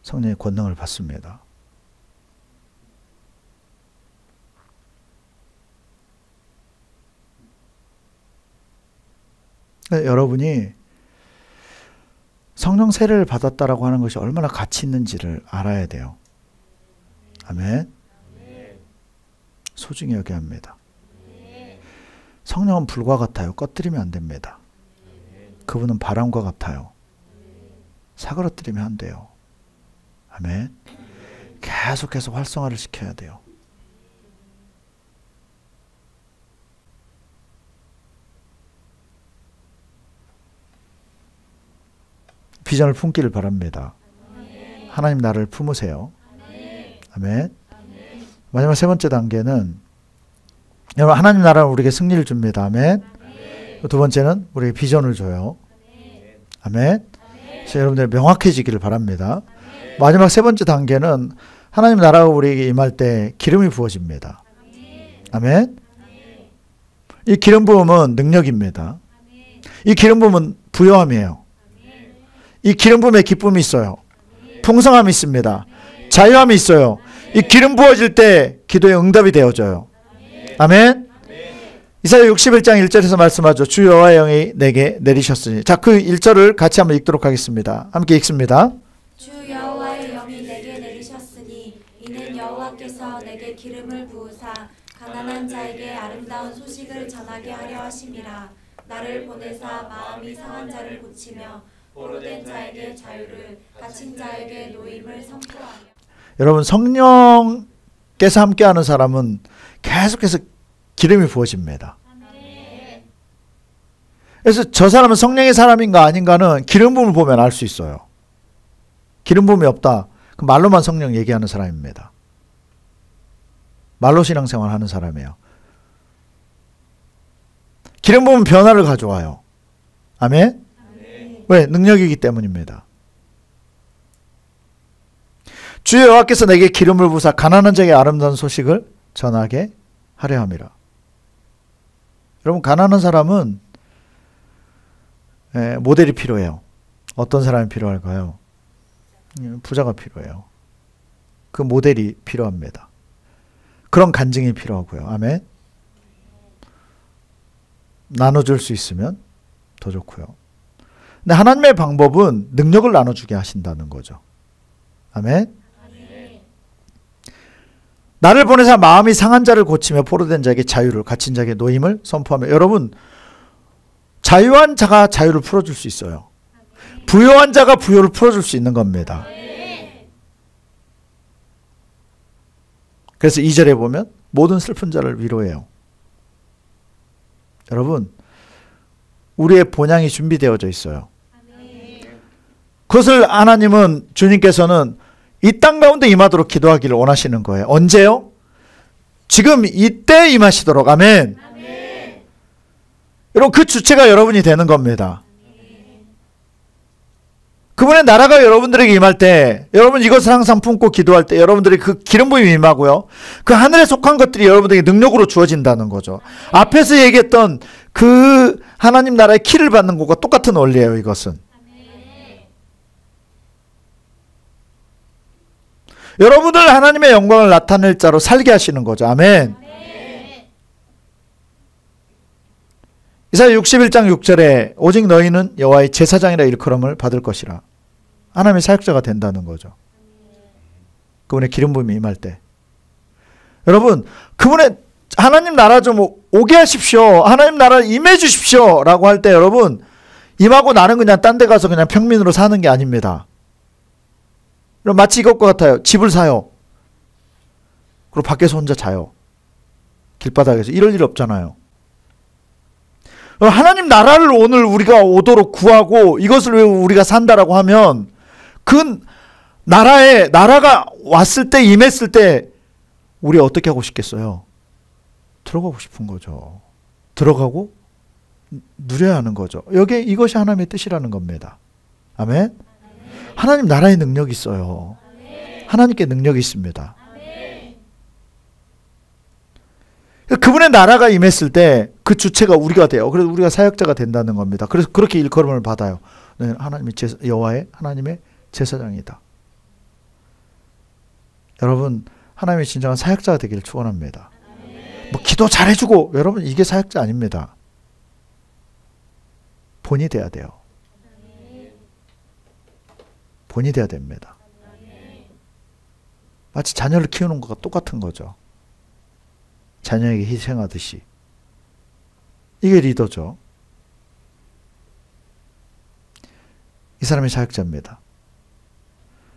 성령의 권능을 받습니다. 여러분이 성령 세례를 받았다라고 하는 것이 얼마나 가치 있는지를 알아야 돼요. 아멘. 소중히 여겨야 합니다. 성령은 불과 같아요. 꺼뜨리면 안 됩니다. 그분은 바람과 같아요. 사그러뜨리면 안 돼요. 아멘. 계속해서 활성화를 시켜야 돼요. 비전을 품기를 바랍니다. 하나님 나를 품으세요. 아멘. 마지막 세 번째 단계는, 여러분, 하나님 나라는 우리에게 승리를 줍니다. 아멘. 두 번째는 우리에게 비전을 줘요. 아멘. 그래서 여러분들 명확해지기를 바랍니다. 마지막 세 번째 단계는 하나님 나라가 우리에게 임할 때 기름이 부어집니다. 아멘. 이 기름 부음은 능력입니다. 이 기름 부음은 부요함이에요. 이 기름 부음에 기쁨이 있어요. 풍성함이 있습니다. 자유함이 있어요. 이 기름 부어질 때 기도의 응답이 되어져요. 아멘. 이사야 61장 1절에서 말씀하죠. 주 여호와의 영이 내게 내리셨으니. 자, 그 1절을 같이 한번 읽도록 하겠습니다. 함께 읽습니다. 주 여호와의 영이 내게 내리셨으니 이는 여호와께서 내게 기름을 부으사 가난한 자에게 아름다운 소식을 전하게 하려 하심이라. 나를 보내사 마음이 상한 자를 고치며 포로된 자에게 자유를, 갇힌 자에게 노임을 선포하며. 여러분, 성령께서 함께하는 사람은 계속해서 기름이 부어집니다. 그래서 저 사람은 성령의 사람인가 아닌가는 기름 부음을 보면 알 수 있어요. 기름 부음이 없다, 그 말로만 성령 얘기하는 사람입니다. 말로 신앙생활 하는 사람이에요. 기름 부음은 변화를 가져와요. 아멘? 왜? 능력이기 때문입니다. 주 여호와께서 내게 기름을 부으사 가난한 자에게 아름다운 소식을 전하게 하려 함이라. 여러분, 가난한 사람은 모델이 필요해요. 어떤 사람이 필요할까요? 부자가 필요해요. 그 모델이 필요합니다. 그런 간증이 필요하고요. 아멘. 나눠줄 수 있으면 더 좋고요. 근데 하나님의 방법은 능력을 나눠주게 하신다는 거죠. 아멘. 나를 보내사 마음이 상한 자를 고치며 포로된 자에게 자유를, 갇힌 자에게 노임을 선포하며. 여러분, 자유한 자가 자유를 풀어줄 수 있어요. 부요한 자가 부요를 풀어줄 수 있는 겁니다. 그래서 2절에 보면 모든 슬픈 자를 위로해요. 여러분, 우리의 본향이 준비되어져 있어요. 그것을 하나님은, 주님께서는 이 땅 가운데 임하도록 기도하기를 원하시는 거예요. 언제요? 지금 이때 임하시도록. 아멘. 여러분, 그 주체가 여러분이 되는 겁니다. 그분의 나라가 여러분들에게 임할 때, 여러분 이것을 항상 품고 기도할 때 여러분들이 그 기름 부음이 임하고요, 그 하늘에 속한 것들이 여러분들에게 능력으로 주어진다는 거죠. 앞에서 얘기했던 그 하나님 나라의 키를 받는 것과 똑같은 원리예요. 이것은 여러분들 하나님의 영광을 나타낼 자로 살게 하시는 거죠. 아멘. 이사야 61장 6절에 오직 너희는 여호와의 제사장이라 일컬음을 받을 것이라. 하나님의 사역자가 된다는 거죠. 그분의 기름 부음이 임할 때. 여러분, 그분의 하나님 나라 좀 오게 하십시오, 하나님 나라 임해 주십시오 라고 할 때 여러분, 임하고 나는 그냥 딴 데 가서 그냥 평민으로 사는 게 아닙니다. 그럼 마치 이것과 같아요. 집을 사요. 그리고 밖에서 혼자 자요. 길바닥에서. 이럴 일 없잖아요. 하나님 나라를 오늘 우리가 오도록 구하고 이것을 왜 우리가 산다라고 하면, 그 나라가 왔을 때, 임했을 때 우리 어떻게 하고 싶겠어요? 들어가고 싶은 거죠. 들어가고 누려야 하는 거죠. 이것이 하나님의 뜻이라는 겁니다. 아멘? 하나님 나라의 능력이 있어요. 하나님께 능력이 있습니다. 그분의 나라가 임했을 때 그 주체가 우리가 돼요. 그래서 우리가 사역자가 된다는 겁니다. 그래서 그렇게 일컬음을 받아요. 하나님의 여호와의 하나님의 제사장이다. 여러분, 하나님의 진정한 사역자가 되기를 축원합니다. 뭐 기도 잘해주고, 여러분 이게 사역자 아닙니다. 본이 돼야 돼요. 본이 돼야 됩니다. 마치 자녀를 키우는 것과 똑같은 거죠. 자녀에게 희생하듯이. 이게 리더죠. 이 사람이 사역자입니다.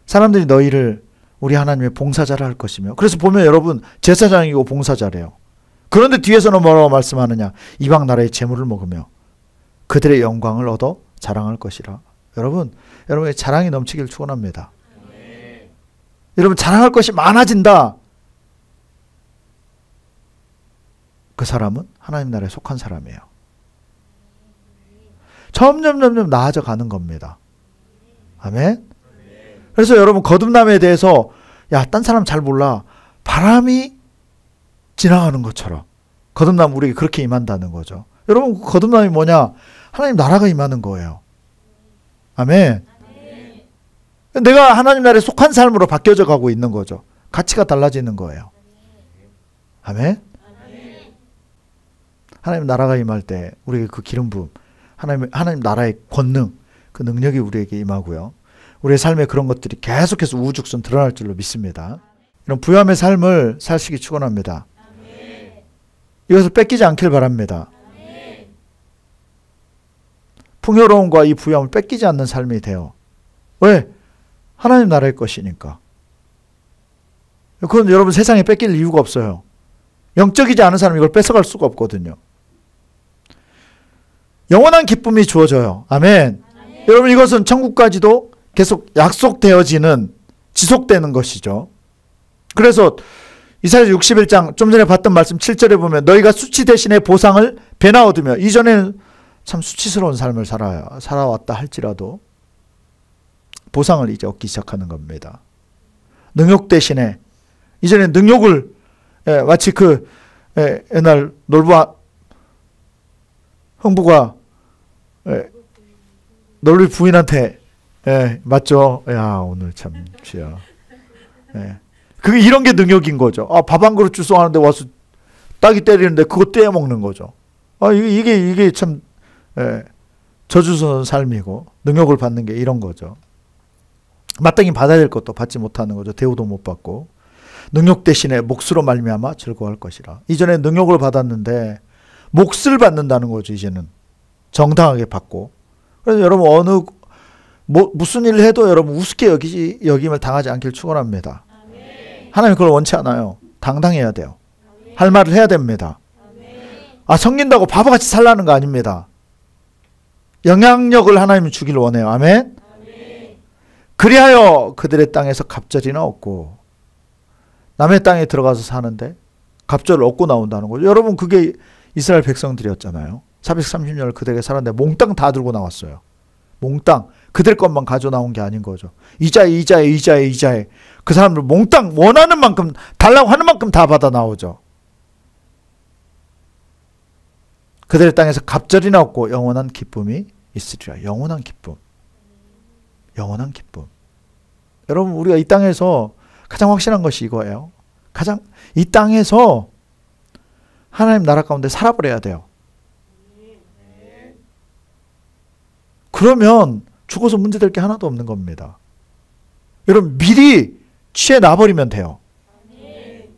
사람들이 너희를 우리 하나님의 봉사자라 할 것이며, 그래서 보면 여러분 제사장이고 봉사자래요. 그런데 뒤에서는 뭐라고 말씀하느냐? 이방 나라의 재물을 먹으며 그들의 영광을 얻어 자랑할 것이라. 여러분의 자랑이 넘치길 축원합니다. 여러분 자랑할 것이 많아진다. 그 사람은 하나님 나라에 속한 사람이에요. 점점 나아져 가는 겁니다. 아멘. 그래서 여러분 거듭남에 대해서 딴 사람 잘 몰라. 바람이 지나가는 것처럼 거듭남 우리에게 그렇게 임한다는 거죠. 여러분 거듭남이 뭐냐? 하나님 나라가 임하는 거예요. 아멘. 내가 하나님 나라에 속한 삶으로 바뀌어져 가고 있는 거죠. 가치가 달라지는 거예요. 아멘. 하나님 나라가 임할 때 우리에게 그 기름 부음, 하나님 나라의 권능, 그 능력이 우리에게 임하고요. 우리의 삶에 그런 것들이 계속해서 우후죽순 드러날 줄로 믿습니다. 이런 부요함의 삶을 사시기 축원합니다. 이것을 뺏기지 않길 바랍니다. 풍요로움과 이 부요함을 뺏기지 않는 삶이 돼요. 왜? 하나님 나라의 것이니까. 그건 여러분 세상에 뺏길 이유가 없어요. 영적이지 않은 사람은 이걸 뺏어갈 수가 없거든요. 영원한 기쁨이 주어져요. 아멘. 여러분 이것은 천국까지도 계속 약속되어지는, 지속되는 것이죠. 그래서 이사야 61장 좀 전에 봤던 말씀 7절에 보면 너희가 수치 대신에 보상을 배나 얻으며, 이전에는 참 수치스러운 삶을 살아왔다 할지라도 보상을 이제 얻기 시작하는 겁니다. 능욕 대신에, 이전에 능욕을 마치 옛날 놀부 흥부가 놀부 부인한테 맞죠? 야 오늘 참 쥐야. 그게 이런 게 능욕인 거죠. 밥 한 그릇 주송하는데 와서 따기 때리는데 그거 떼어 먹는 거죠. 이게 참 저주스러운 삶이고 능욕을 받는 게 이런 거죠. 마땅히 받아야 될 것도 받지 못하는 거죠. 대우도 못 받고. 능욕 대신에 몫으로 말미암아 즐거워할 것이라. 이전에 능욕을 받았는데 몫을 받는다는 거죠. 이제는 정당하게 받고. 그래서 여러분 무슨 일을 해도 여러분 우습게 여김을 당하지 않길 축원합니다. 하나님 그걸 원치 않아요. 당당해야 돼요. 할 말을 해야 됩니다. 섬긴다고 바보같이 살라는 거 아닙니다. 영향력을 하나님이 주기를 원해요. 아멘. 그리하여 그들의 땅에서 갑절이나 얻고, 남의 땅에 들어가서 사는데 갑절을 얻고 나온다는 거죠. 여러분 그게 이스라엘 백성들이었잖아요. 430년을 그들에게 살았는데 몽땅 다 들고 나왔어요. 몽땅 그들 것만 가져 나온 게 아닌 거죠. 이자에 그 사람들 몽땅 원하는 만큼, 달라고 하는 만큼 다 받아 나오죠. 그들의 땅에서 갑절이나 얻고 영원한 기쁨이 있으리라. 영원한 기쁨. 영원한 기쁨. 여러분 우리가 이 땅에서 가장 확실한 것이 이거예요. 이 땅에서 하나님 나라 가운데 살아버려야 돼요. 그러면 죽어서 문제될 게 하나도 없는 겁니다. 여러분 미리 취해 놔버리면 돼요.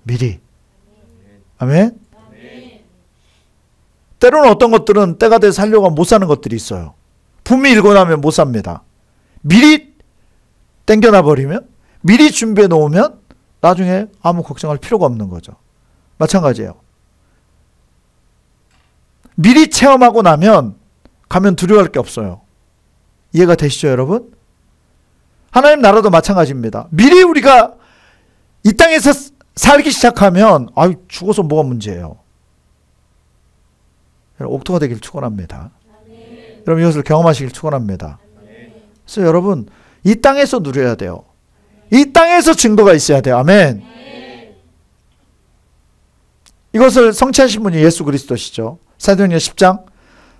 미리. 아멘. 때로는 어떤 것들은 때가 돼서 살려고 하면 못 사는 것들이 있어요. 붐이 일고 나면 못 삽니다. 미리 땡겨놔 버리면, 미리 준비해 놓으면 나중에 아무 걱정할 필요가 없는 거죠. 마찬가지예요. 미리 체험하고 나면 가면 두려워할 게 없어요. 이해가 되시죠, 여러분? 하나님 나라도 마찬가지입니다. 미리 우리가 이 땅에서 살기 시작하면 죽어서 뭐가 문제예요. 옥토가 되길 축원합니다. 여러분 이것을 경험하시길 축원합니다. 그래서 여러분 이 땅에서 누려야 돼요. 이 땅에서 증거가 있어야 돼요. 아멘. 이것을 성취하신 분이 예수 그리스도시죠. 사도행전 10장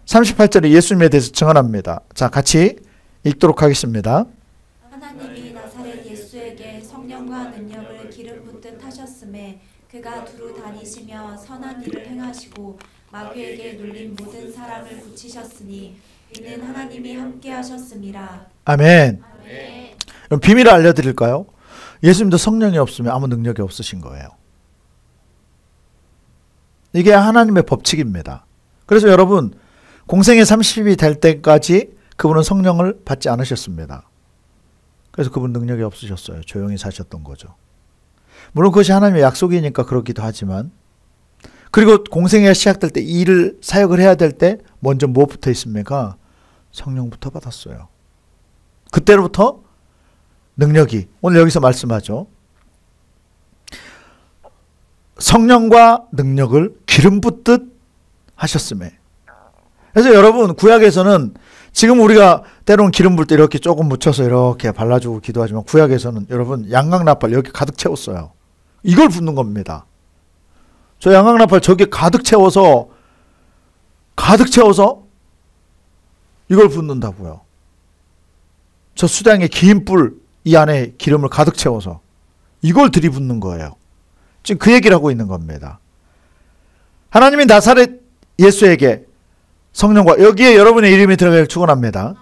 38절에 예수님에 대해서 증언합니다. 자, 같이 읽도록 하겠습니다. 하나님이 나사렛 예수에게 성령과 능력을 기름 붓듯 하셨음에 그가 두루 다니시며 선한 일을 행하시고 마귀에게 눌린 모든 사람을 고치셨으니 이는 하나님이 함께 하셨음이라. 아멘. 그럼 비밀을 알려드릴까요? 예수님도 성령이 없으면 아무 능력이 없으신 거예요. 이게 하나님의 법칙입니다. 그래서 여러분 공생애 30이 될 때까지 그분은 성령을 받지 않으셨습니다. 그래서 그분 능력이 없으셨어요. 조용히 사셨던 거죠. 물론 그것이 하나님의 약속이니까 그렇기도 하지만, 그리고 공생애가 시작될 때 일을 사역을 해야 될 때 먼저 무엇부터 있습니까? 성령부터 받았어요. 그때로부터 능력이, 오늘 여기서 말씀하죠. 성령과 능력을 기름 붓듯 하셨음에. 그래서 여러분 구약에서는 지금 우리가 때로는 기름 붓을 때 이렇게 조금 묻혀서 이렇게 발라주고 기도하지만, 구약에서는 여러분 양강나팔 여기 가득 채웠어요. 이걸 붓는 겁니다. 저 양강나팔 저기 가득 채워서 이걸 붓는다고요. 저 수당의 긴 뿔 이 안에 기름을 가득 채워서 이걸 들이붓는 거예요. 지금 그 얘기를 하고 있는 겁니다. 하나님이 나사렛 예수에게 성령과, 여기에 여러분의 이름이 들어가길 축원합니다.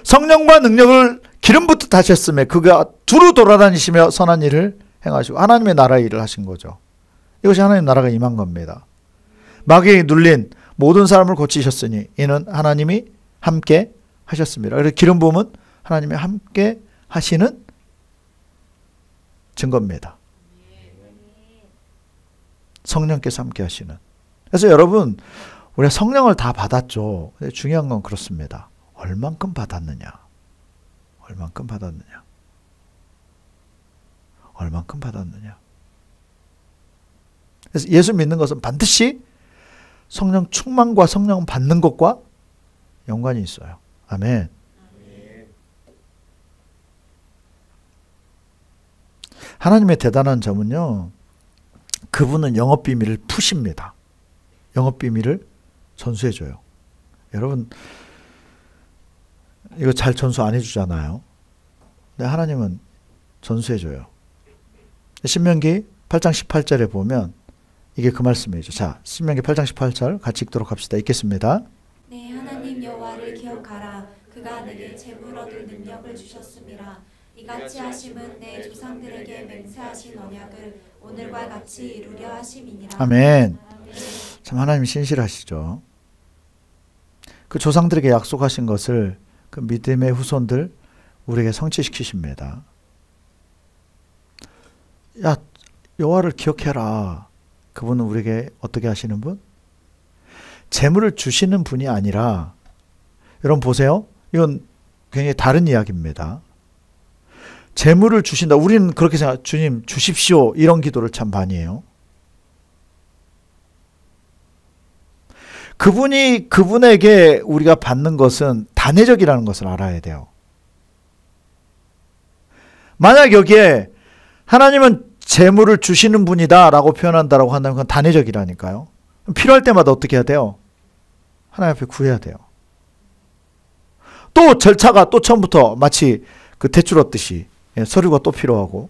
성령과 능력을 기름 붓듯 하셨음에 그가 두루 돌아다니시며 선한 일을 행하시고, 하나님의 나라의 일을 하신 거죠. 이것이 하나님 나라가 임한 겁니다. 마귀에 눌린 모든 사람을 고치셨으니 이는 하나님이 함께 하셨습니다. 그래서 기름 부음은 하나님이 함께 하시는 증거입니다. 성령께서 함께 하시는. 그래서 여러분 우리가 성령을 다 받았죠. 근데 중요한 건 그렇습니다. 얼만큼 받았느냐. 얼만큼 받았느냐. 얼만큼 받았느냐. 그래서 예수 믿는 것은 반드시 성령 충만과 성령 받는 것과 연관이 있어요. 아멘. 하나님의 대단한 점은요, 그분은 영업 비밀을 푸십니다. 영업 비밀을 전수해줘요. 여러분 이거 잘 전수 안 해주잖아요. 근데 하나님은 전수해줘요. 신명기 8장 18절에 보면 이게 그 말씀이죠. 자, 신명기 8장 18절 같이 읽도록 합시다. 읽겠습니다. 네, 하나님 여호와를 기억하라. 그가 내게 재물 얻을 능력을 주셨음이라. 이같이 하심은 내 조상들에게 맹세하신 언약을 오늘과 같이 이루려 하심이니라. 아멘. 참 하나님이 신실하시죠. 그 조상들에게 약속하신 것을 그 믿음의 후손들 우리에게 성취시키십니다. 야, 여호와를 기억해라. 그분은 우리에게 어떻게 하시는 분? 재물을 주시는 분이 아니라, 여러분 보세요. 이건 굉장히 다른 이야기입니다. 재물을 주신다. 우리는 그렇게 생각, 주님 주십시오. 이런 기도를 참 많이 해요. 그분이, 그분에게 우리가 받는 것은 단회적이라는 것을 알아야 돼요. 만약 여기에 하나님은 재물을 주시는 분이다 라고 표현한다라고 한다면 그건 단회적이라니까요. 필요할 때마다 어떻게 해야 돼요? 하나님 앞에 구해야 돼요. 또 절차가 또 처음부터 마치 그 대출 얻듯이 서류가 또 필요하고,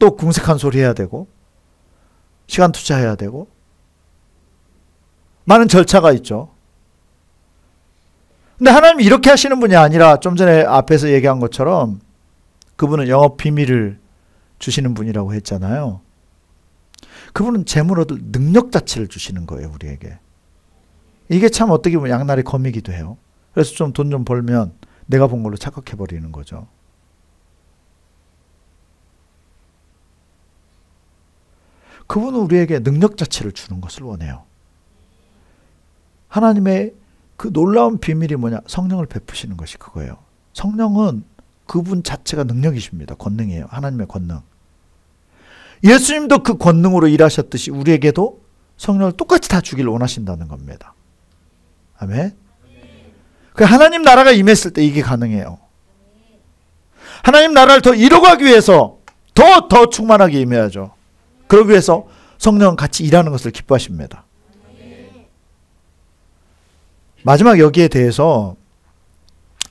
또 궁색한 소리 해야 되고, 시간 투자해야 되고, 많은 절차가 있죠. 근데 하나님이 이렇게 하시는 분이 아니라, 좀 전에 앞에서 얘기한 것처럼 그분은 영업 비밀을 주시는 분이라고 했잖아요. 그분은 재물 얻을 능력 자체를 주시는 거예요, 우리에게. 이게 참 어떻게 보면 양날의 검이기도 해요. 그래서 좀 돈 좀 벌면 내가 본 걸로 착각해버리는 거죠. 그분은 우리에게 능력 자체를 주는 것을 원해요. 하나님의 그 놀라운 비밀이 뭐냐? 성령을 베푸시는 것이 그거예요. 성령은 그분 자체가 능력이십니다. 권능이에요. 하나님의 권능. 예수님도 그 권능으로 일하셨듯이 우리에게도 성령을 똑같이 다 주기를 원하신다는 겁니다. 아멘. 그 하나님 나라가 임했을 때 이게 가능해요. 하나님 나라를 더 이뤄가기 위해서 더 충만하게 임해야죠. 그러기 위해서 성령은 같이 일하는 것을 기뻐하십니다. 마지막 여기에 대해서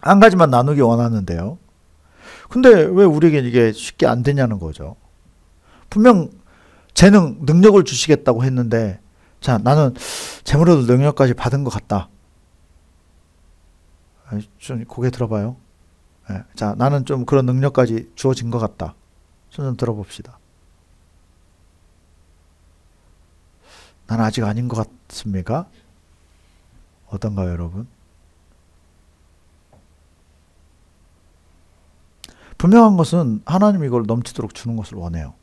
한 가지만 나누기 원하는데요. 근데 왜 우리에게 이게 쉽게 안 되냐는 거죠. 분명 재능, 능력을 주시겠다고 했는데, 자, 나는 재물에도 능력까지 받은 것 같다. 좀 고개 들어봐요. 네. 자, 나는 좀 그런 능력까지 주어진 것 같다. 손 좀 들어봅시다. 나는 아직 아닌 것 같습니까? 어떤가요, 여러분? 분명한 것은 하나님이 이걸 넘치도록 주는 것을 원해요.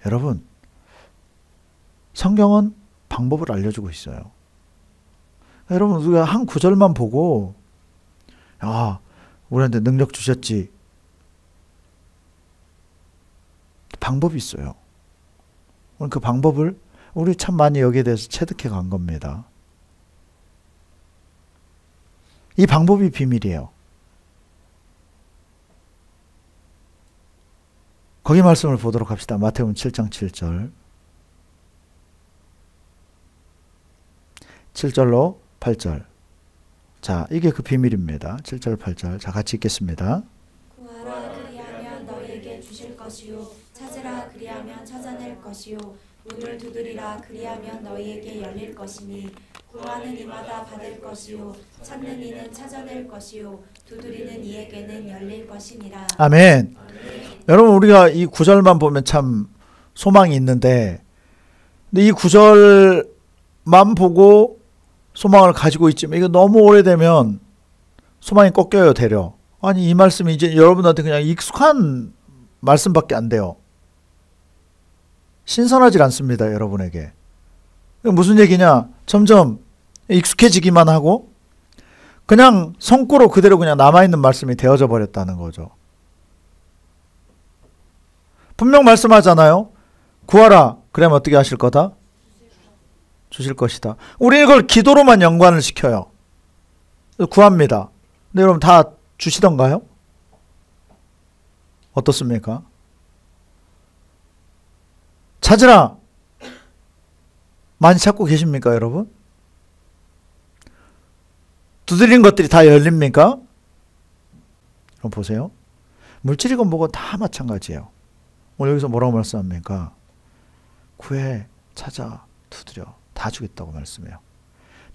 여러분, 성경은 방법을 알려주고 있어요. 여러분, 우리가 한 구절만 보고, 야, 우리한테 능력 주셨지. 방법이 있어요. 그 방법을 우리 참 많이 여기에 대해서 체득해 간 겁니다. 이 방법이 비밀이에요. 거기 말씀을 보도록 합시다. 마태복음 7장 7절. 7절로 8절. 자, 이게 그 비밀입니다. 7절, 8절. 자, 같이 읽겠습니다. 구하라 그리하면 너희에게 주실 것이요 찾으라 그리하면 찾아낼 것이요 문을 두드리라 그리하면 너희에게 열릴 것이니 구하는 이마다 받을 것이요 찾는 이는 찾아낼 것이요 두드리는 이에게는 열릴 것이니라. 아멘. 여러분, 우리가 이 구절만 보면 참 소망이 있는데, 근데 이 구절만 보고 소망을 가지고 있지만 이거 너무 오래되면 소망이 꺾여요, 되려. 아니, 이 말씀이 이제 여러분한테 그냥 익숙한 말씀밖에 안 돼요. 신선하지 않습니다, 여러분에게. 무슨 얘기냐? 점점 익숙해지기만 하고 그냥 성구로 그대로 그냥 남아있는 말씀이 되어져 버렸다는 거죠. 분명 말씀하잖아요. 구하라. 그러면 어떻게 하실 거다? 주실 것이다. 우리는 이걸 기도로만 연관을 시켜요. 구합니다. 근데 여러분 다 주시던가요? 어떻습니까? 찾으라. 많이 찾고 계십니까, 여러분? 두드린 것들이 다 열립니까? 그럼 보세요. 물질이건 뭐건 다 마찬가지예요. 오늘 여기서 뭐라고 말씀합니까? 구해, 찾아, 두드려. 다 주겠다고 말씀해요.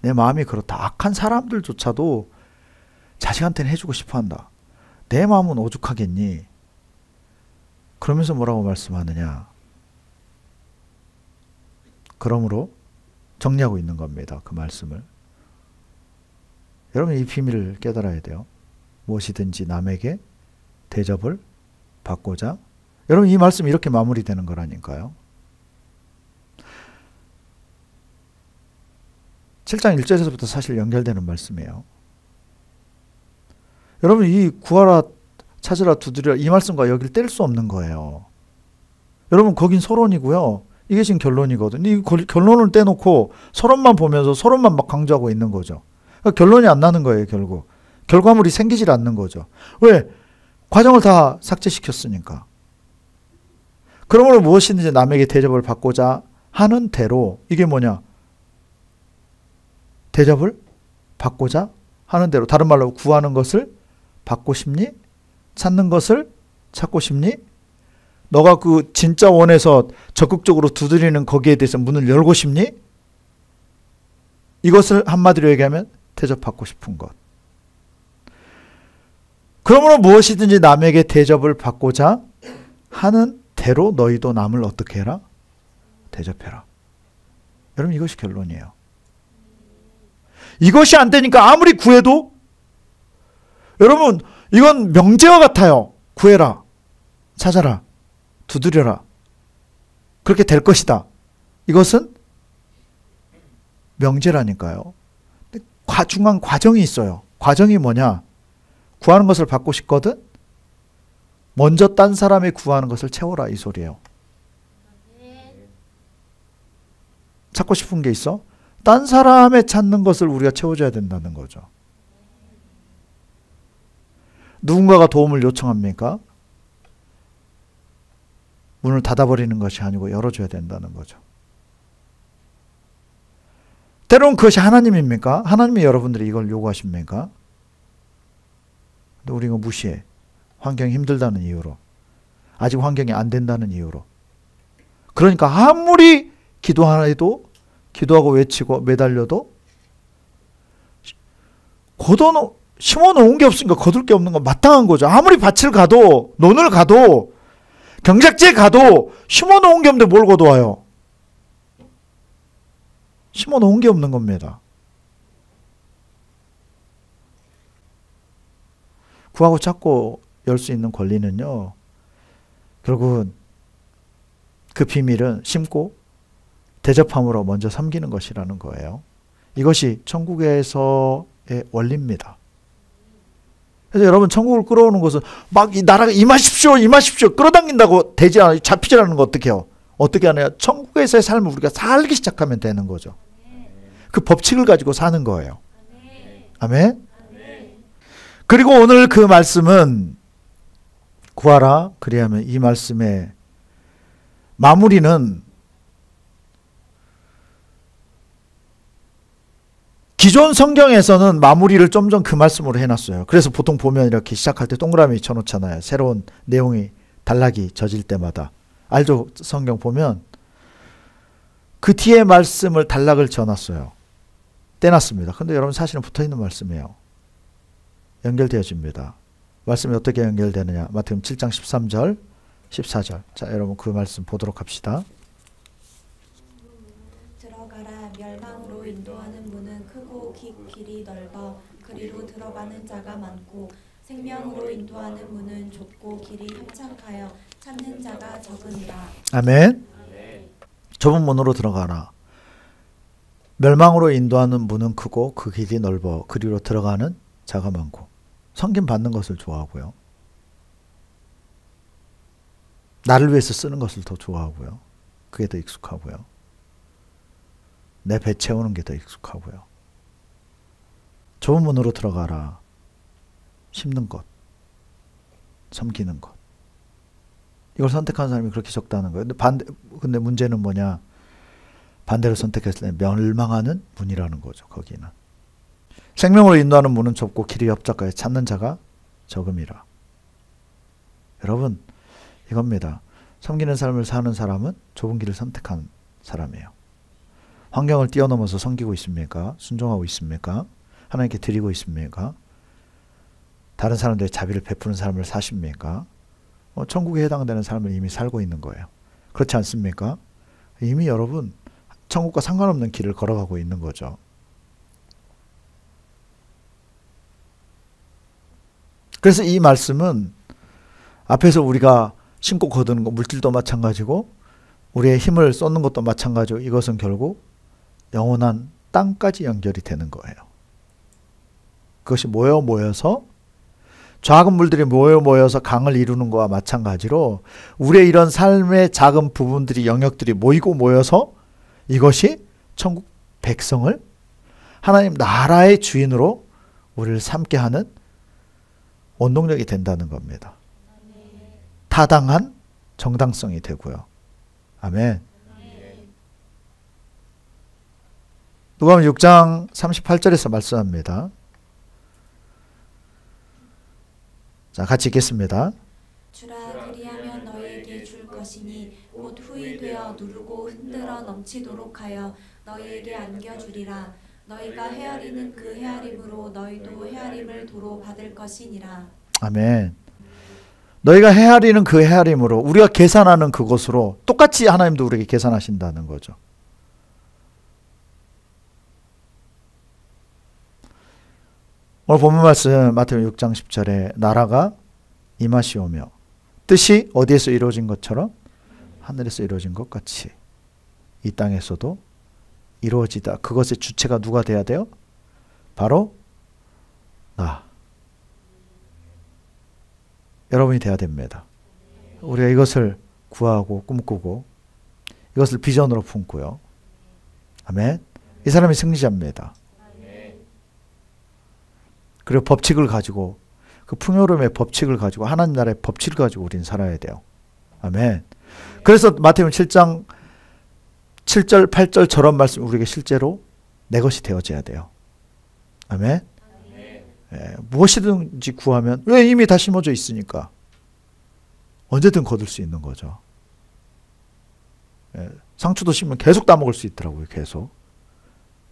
내 마음이 그렇다. 악한 사람들조차도 자식한테는 해주고 싶어 한다. 내 마음은 오죽하겠니? 그러면서 뭐라고 말씀하느냐? 그러므로 정리하고 있는 겁니다. 그 말씀을. 여러분 이 비밀을 깨달아야 돼요. 무엇이든지 남에게 대접을 받고자. 여러분 이 말씀이 이렇게 마무리되는 거라니까요. 7장 1절에서부터 사실 연결되는 말씀이에요. 여러분 이 구하라, 찾으라, 두드리라 이 말씀과 여기를 뗄 수 없는 거예요. 여러분 거긴 서론이고요. 이게 지금 결론이거든요. 이 결론을 떼놓고 서론만 보면서 서론만 막 강조하고 있는 거죠. 그러니까 결론이 안 나는 거예요. 결국. 결과물이 생기질 않는 거죠. 왜? 과정을 다 삭제시켰으니까. 그러므로 무엇이든지 남에게 대접을 받고자 하는 대로 이게 뭐냐? 대접을 받고자 하는 대로. 다른 말로 구하는 것을 받고 싶니? 찾는 것을 찾고 싶니? 너가 그 진짜 원해서 적극적으로 두드리는 거기에 대해서 문을 열고 싶니? 이것을 한마디로 얘기하면 대접받고 싶은 것. 그러므로 무엇이든지 남에게 대접을 받고자 하는 대로 너희도 남을 어떻게 해라? 대접해라. 여러분 이것이 결론이에요. 이것이 안 되니까 아무리 구해도 여러분 이건 명제와 같아요. 구해라. 찾아라. 두드려라. 그렇게 될 것이다. 이것은 명제라니까요. 중간 과정이 있어요. 과정이 뭐냐? 구하는 것을 받고 싶거든? 먼저 딴 사람이 구하는 것을 채워라 이 소리예요. 찾고 싶은 게 있어? 딴 사람의 찾는 것을 우리가 채워줘야 된다는 거죠. 누군가가 도움을 요청합니까? 문을 닫아버리는 것이 아니고 열어줘야 된다는 거죠. 때로는 그것이 하나님입니까? 하나님이 여러분들이 이걸 요구하십니까? 근데 우리 이거 무시해. 환경이 힘들다는 이유로. 아직 환경이 안 된다는 이유로. 그러니까 아무리 기도하고 외치고 매달려도 심어놓은 게 없으니까 거둘 게 없는 건 마땅한 거죠. 아무리 밭을 가도 논을 가도 경작지에 가도 심어놓은 게 없는데 뭘 거둬와요? 심어놓은 게 없는 겁니다. 구하고 찾고 열 수 있는 권리는요, 결국은 그 비밀은 심고 대접함으로 먼저 섬기는 것이라는 거예요. 이것이 천국에서의 원리입니다. 그래서 여러분 천국을 끌어오는 것은 막 이 나라가 임하십시오 끌어당긴다고 되지 않아요. 잡히지 않는 거 어떻게 해요? 어떻게 하냐? 천국에서의 삶을 우리가 살기 시작하면 되는 거죠. 그 법칙을 가지고 사는 거예요. 아멘. 그리고 오늘 그 말씀은 구하라 그리하면 이 말씀의 마무리는 기존 성경에서는 마무리를 좀 그 말씀으로 해놨어요. 그래서 보통 보면 이렇게 시작할 때 동그라미 쳐놓잖아요. 새로운 내용이 단락이 젖을 때마다. 알죠? 성경 보면 그 뒤에 말씀을 단락을 지어놨어요. 떼놨습니다. 근데 여러분 사실은 붙어있는 말씀이에요. 연결되어집니다. 말씀이 어떻게 연결되느냐. 마태복음 7장 13절 14절. 자, 여러분 그 말씀 보도록 합시다. 들어가라. 멸망으로 인도하는 문은 크고 길이 넓어 그리로 들어가는 자가 많고 생명으로 인도하는 문은 좁고 길이 협착하여 찾는 자가 적으니라. 아멘. 좁은 문으로 들어가라. 멸망으로 인도하는 문은 크고 그 길이 넓어 그리로 들어가는 자가 많고. 섬김 받는 것을 좋아하고요. 나를 위해서 쓰는 것을 더 좋아하고요. 그게 더 익숙하고요. 내 배 채우는 게 더 익숙하고요. 좁은 문으로 들어가라. 심는 것, 섬기는 것. 이걸 선택하는 사람이 그렇게 적다는 거예요. 근데 문제는 뭐냐? 반대로 선택했을 때 멸망하는 문이라는 거죠. 거기는. 생명으로 인도하는 문은 좁고 길이 협착하여 찾는 자가 적음이라. 여러분, 이겁니다. 섬기는 삶을 사는 사람은 좁은 길을 선택한 사람이에요. 환경을 뛰어넘어서 섬기고 있습니까? 순종하고 있습니까? 하나님께 드리고 있습니까? 다른 사람들의 자비를 베푸는 삶을 사십니까? 천국에 해당되는 삶을 이미 살고 있는 거예요. 그렇지 않습니까? 이미 여러분 천국과 상관없는 길을 걸어가고 있는 거죠. 그래서 이 말씀은 앞에서 우리가 심고 거두는 거, 물질도 마찬가지고 우리의 힘을 쏟는 것도 마찬가지고 이것은 결국 영원한 땅까지 연결이 되는 거예요. 그것이 모여서 작은 물들이 모여서 강을 이루는 것과 마찬가지로 우리의 이런 삶의 작은 부분들이 영역들이 모여서 이것이 천국 백성을 하나님 나라의 주인으로 우리를 삼게 하는 원동력이 된다는 겁니다. 타당한 정당성이 되고요. 아멘. 누가복음 6장 38절에서 말씀합니다. 자, 같이 읽겠습니다. 주라 그리하면 너희에게 줄 것이니 곧 후이 되어 누르고 흔들어 넘치도록 하여 너희에게 안겨주리라. 너희가 헤아리는 그 헤아림으로 너희도 헤아림을 도로 받을 것이니라. 아멘. 너희가 헤아리는 그 헤아림으로 우리가 계산하는 그것으로 똑같이 하나님도 우리에게 계산하신다는 거죠. 오늘 본문 말씀 마태복음 6장 10절에 나라가 임하시오며 뜻이 어디에서 이루어진 것처럼 하늘에서 이루어진 것 같이 이 땅에서도 이루어지다. 그것의 주체가 누가 돼야 돼요? 바로 나. 여러분이 돼야 됩니다. 우리가 이것을 구하고 꿈꾸고 이것을 비전으로 품고요. 아멘. 이 사람이 승리자입니다. 그리고 법칙을 가지고 그 풍요로움의 법칙을 가지고 하나님 나라의 법칙을 가지고 우리는 살아야 돼요. 아멘. 그래서 마태복음 7장 7절 8절 저런 말씀 우리에게 실제로 내 것이 되어져야 돼요. 아멘. 예, 무엇이든지 구하면 왜 이미 다 심어져 있으니까 언제든 거둘 수 있는 거죠. 예, 상추도 심으면 계속 따먹을 수 있더라고요. 계속.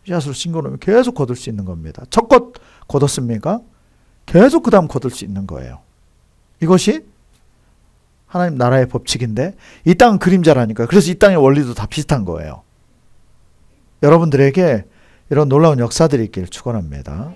씨앗으로 심겨놓으면 계속 거둘 수 있는 겁니다. 첫 것 거뒀습니까? 계속 그 다음 거둘 수 있는 거예요. 이것이 하나님 나라의 법칙인데 이 땅은 그림자라니까요. 그래서 이 땅의 원리도 다 비슷한 거예요. 여러분들에게 이런 놀라운 역사들이 있기를 축원합니다.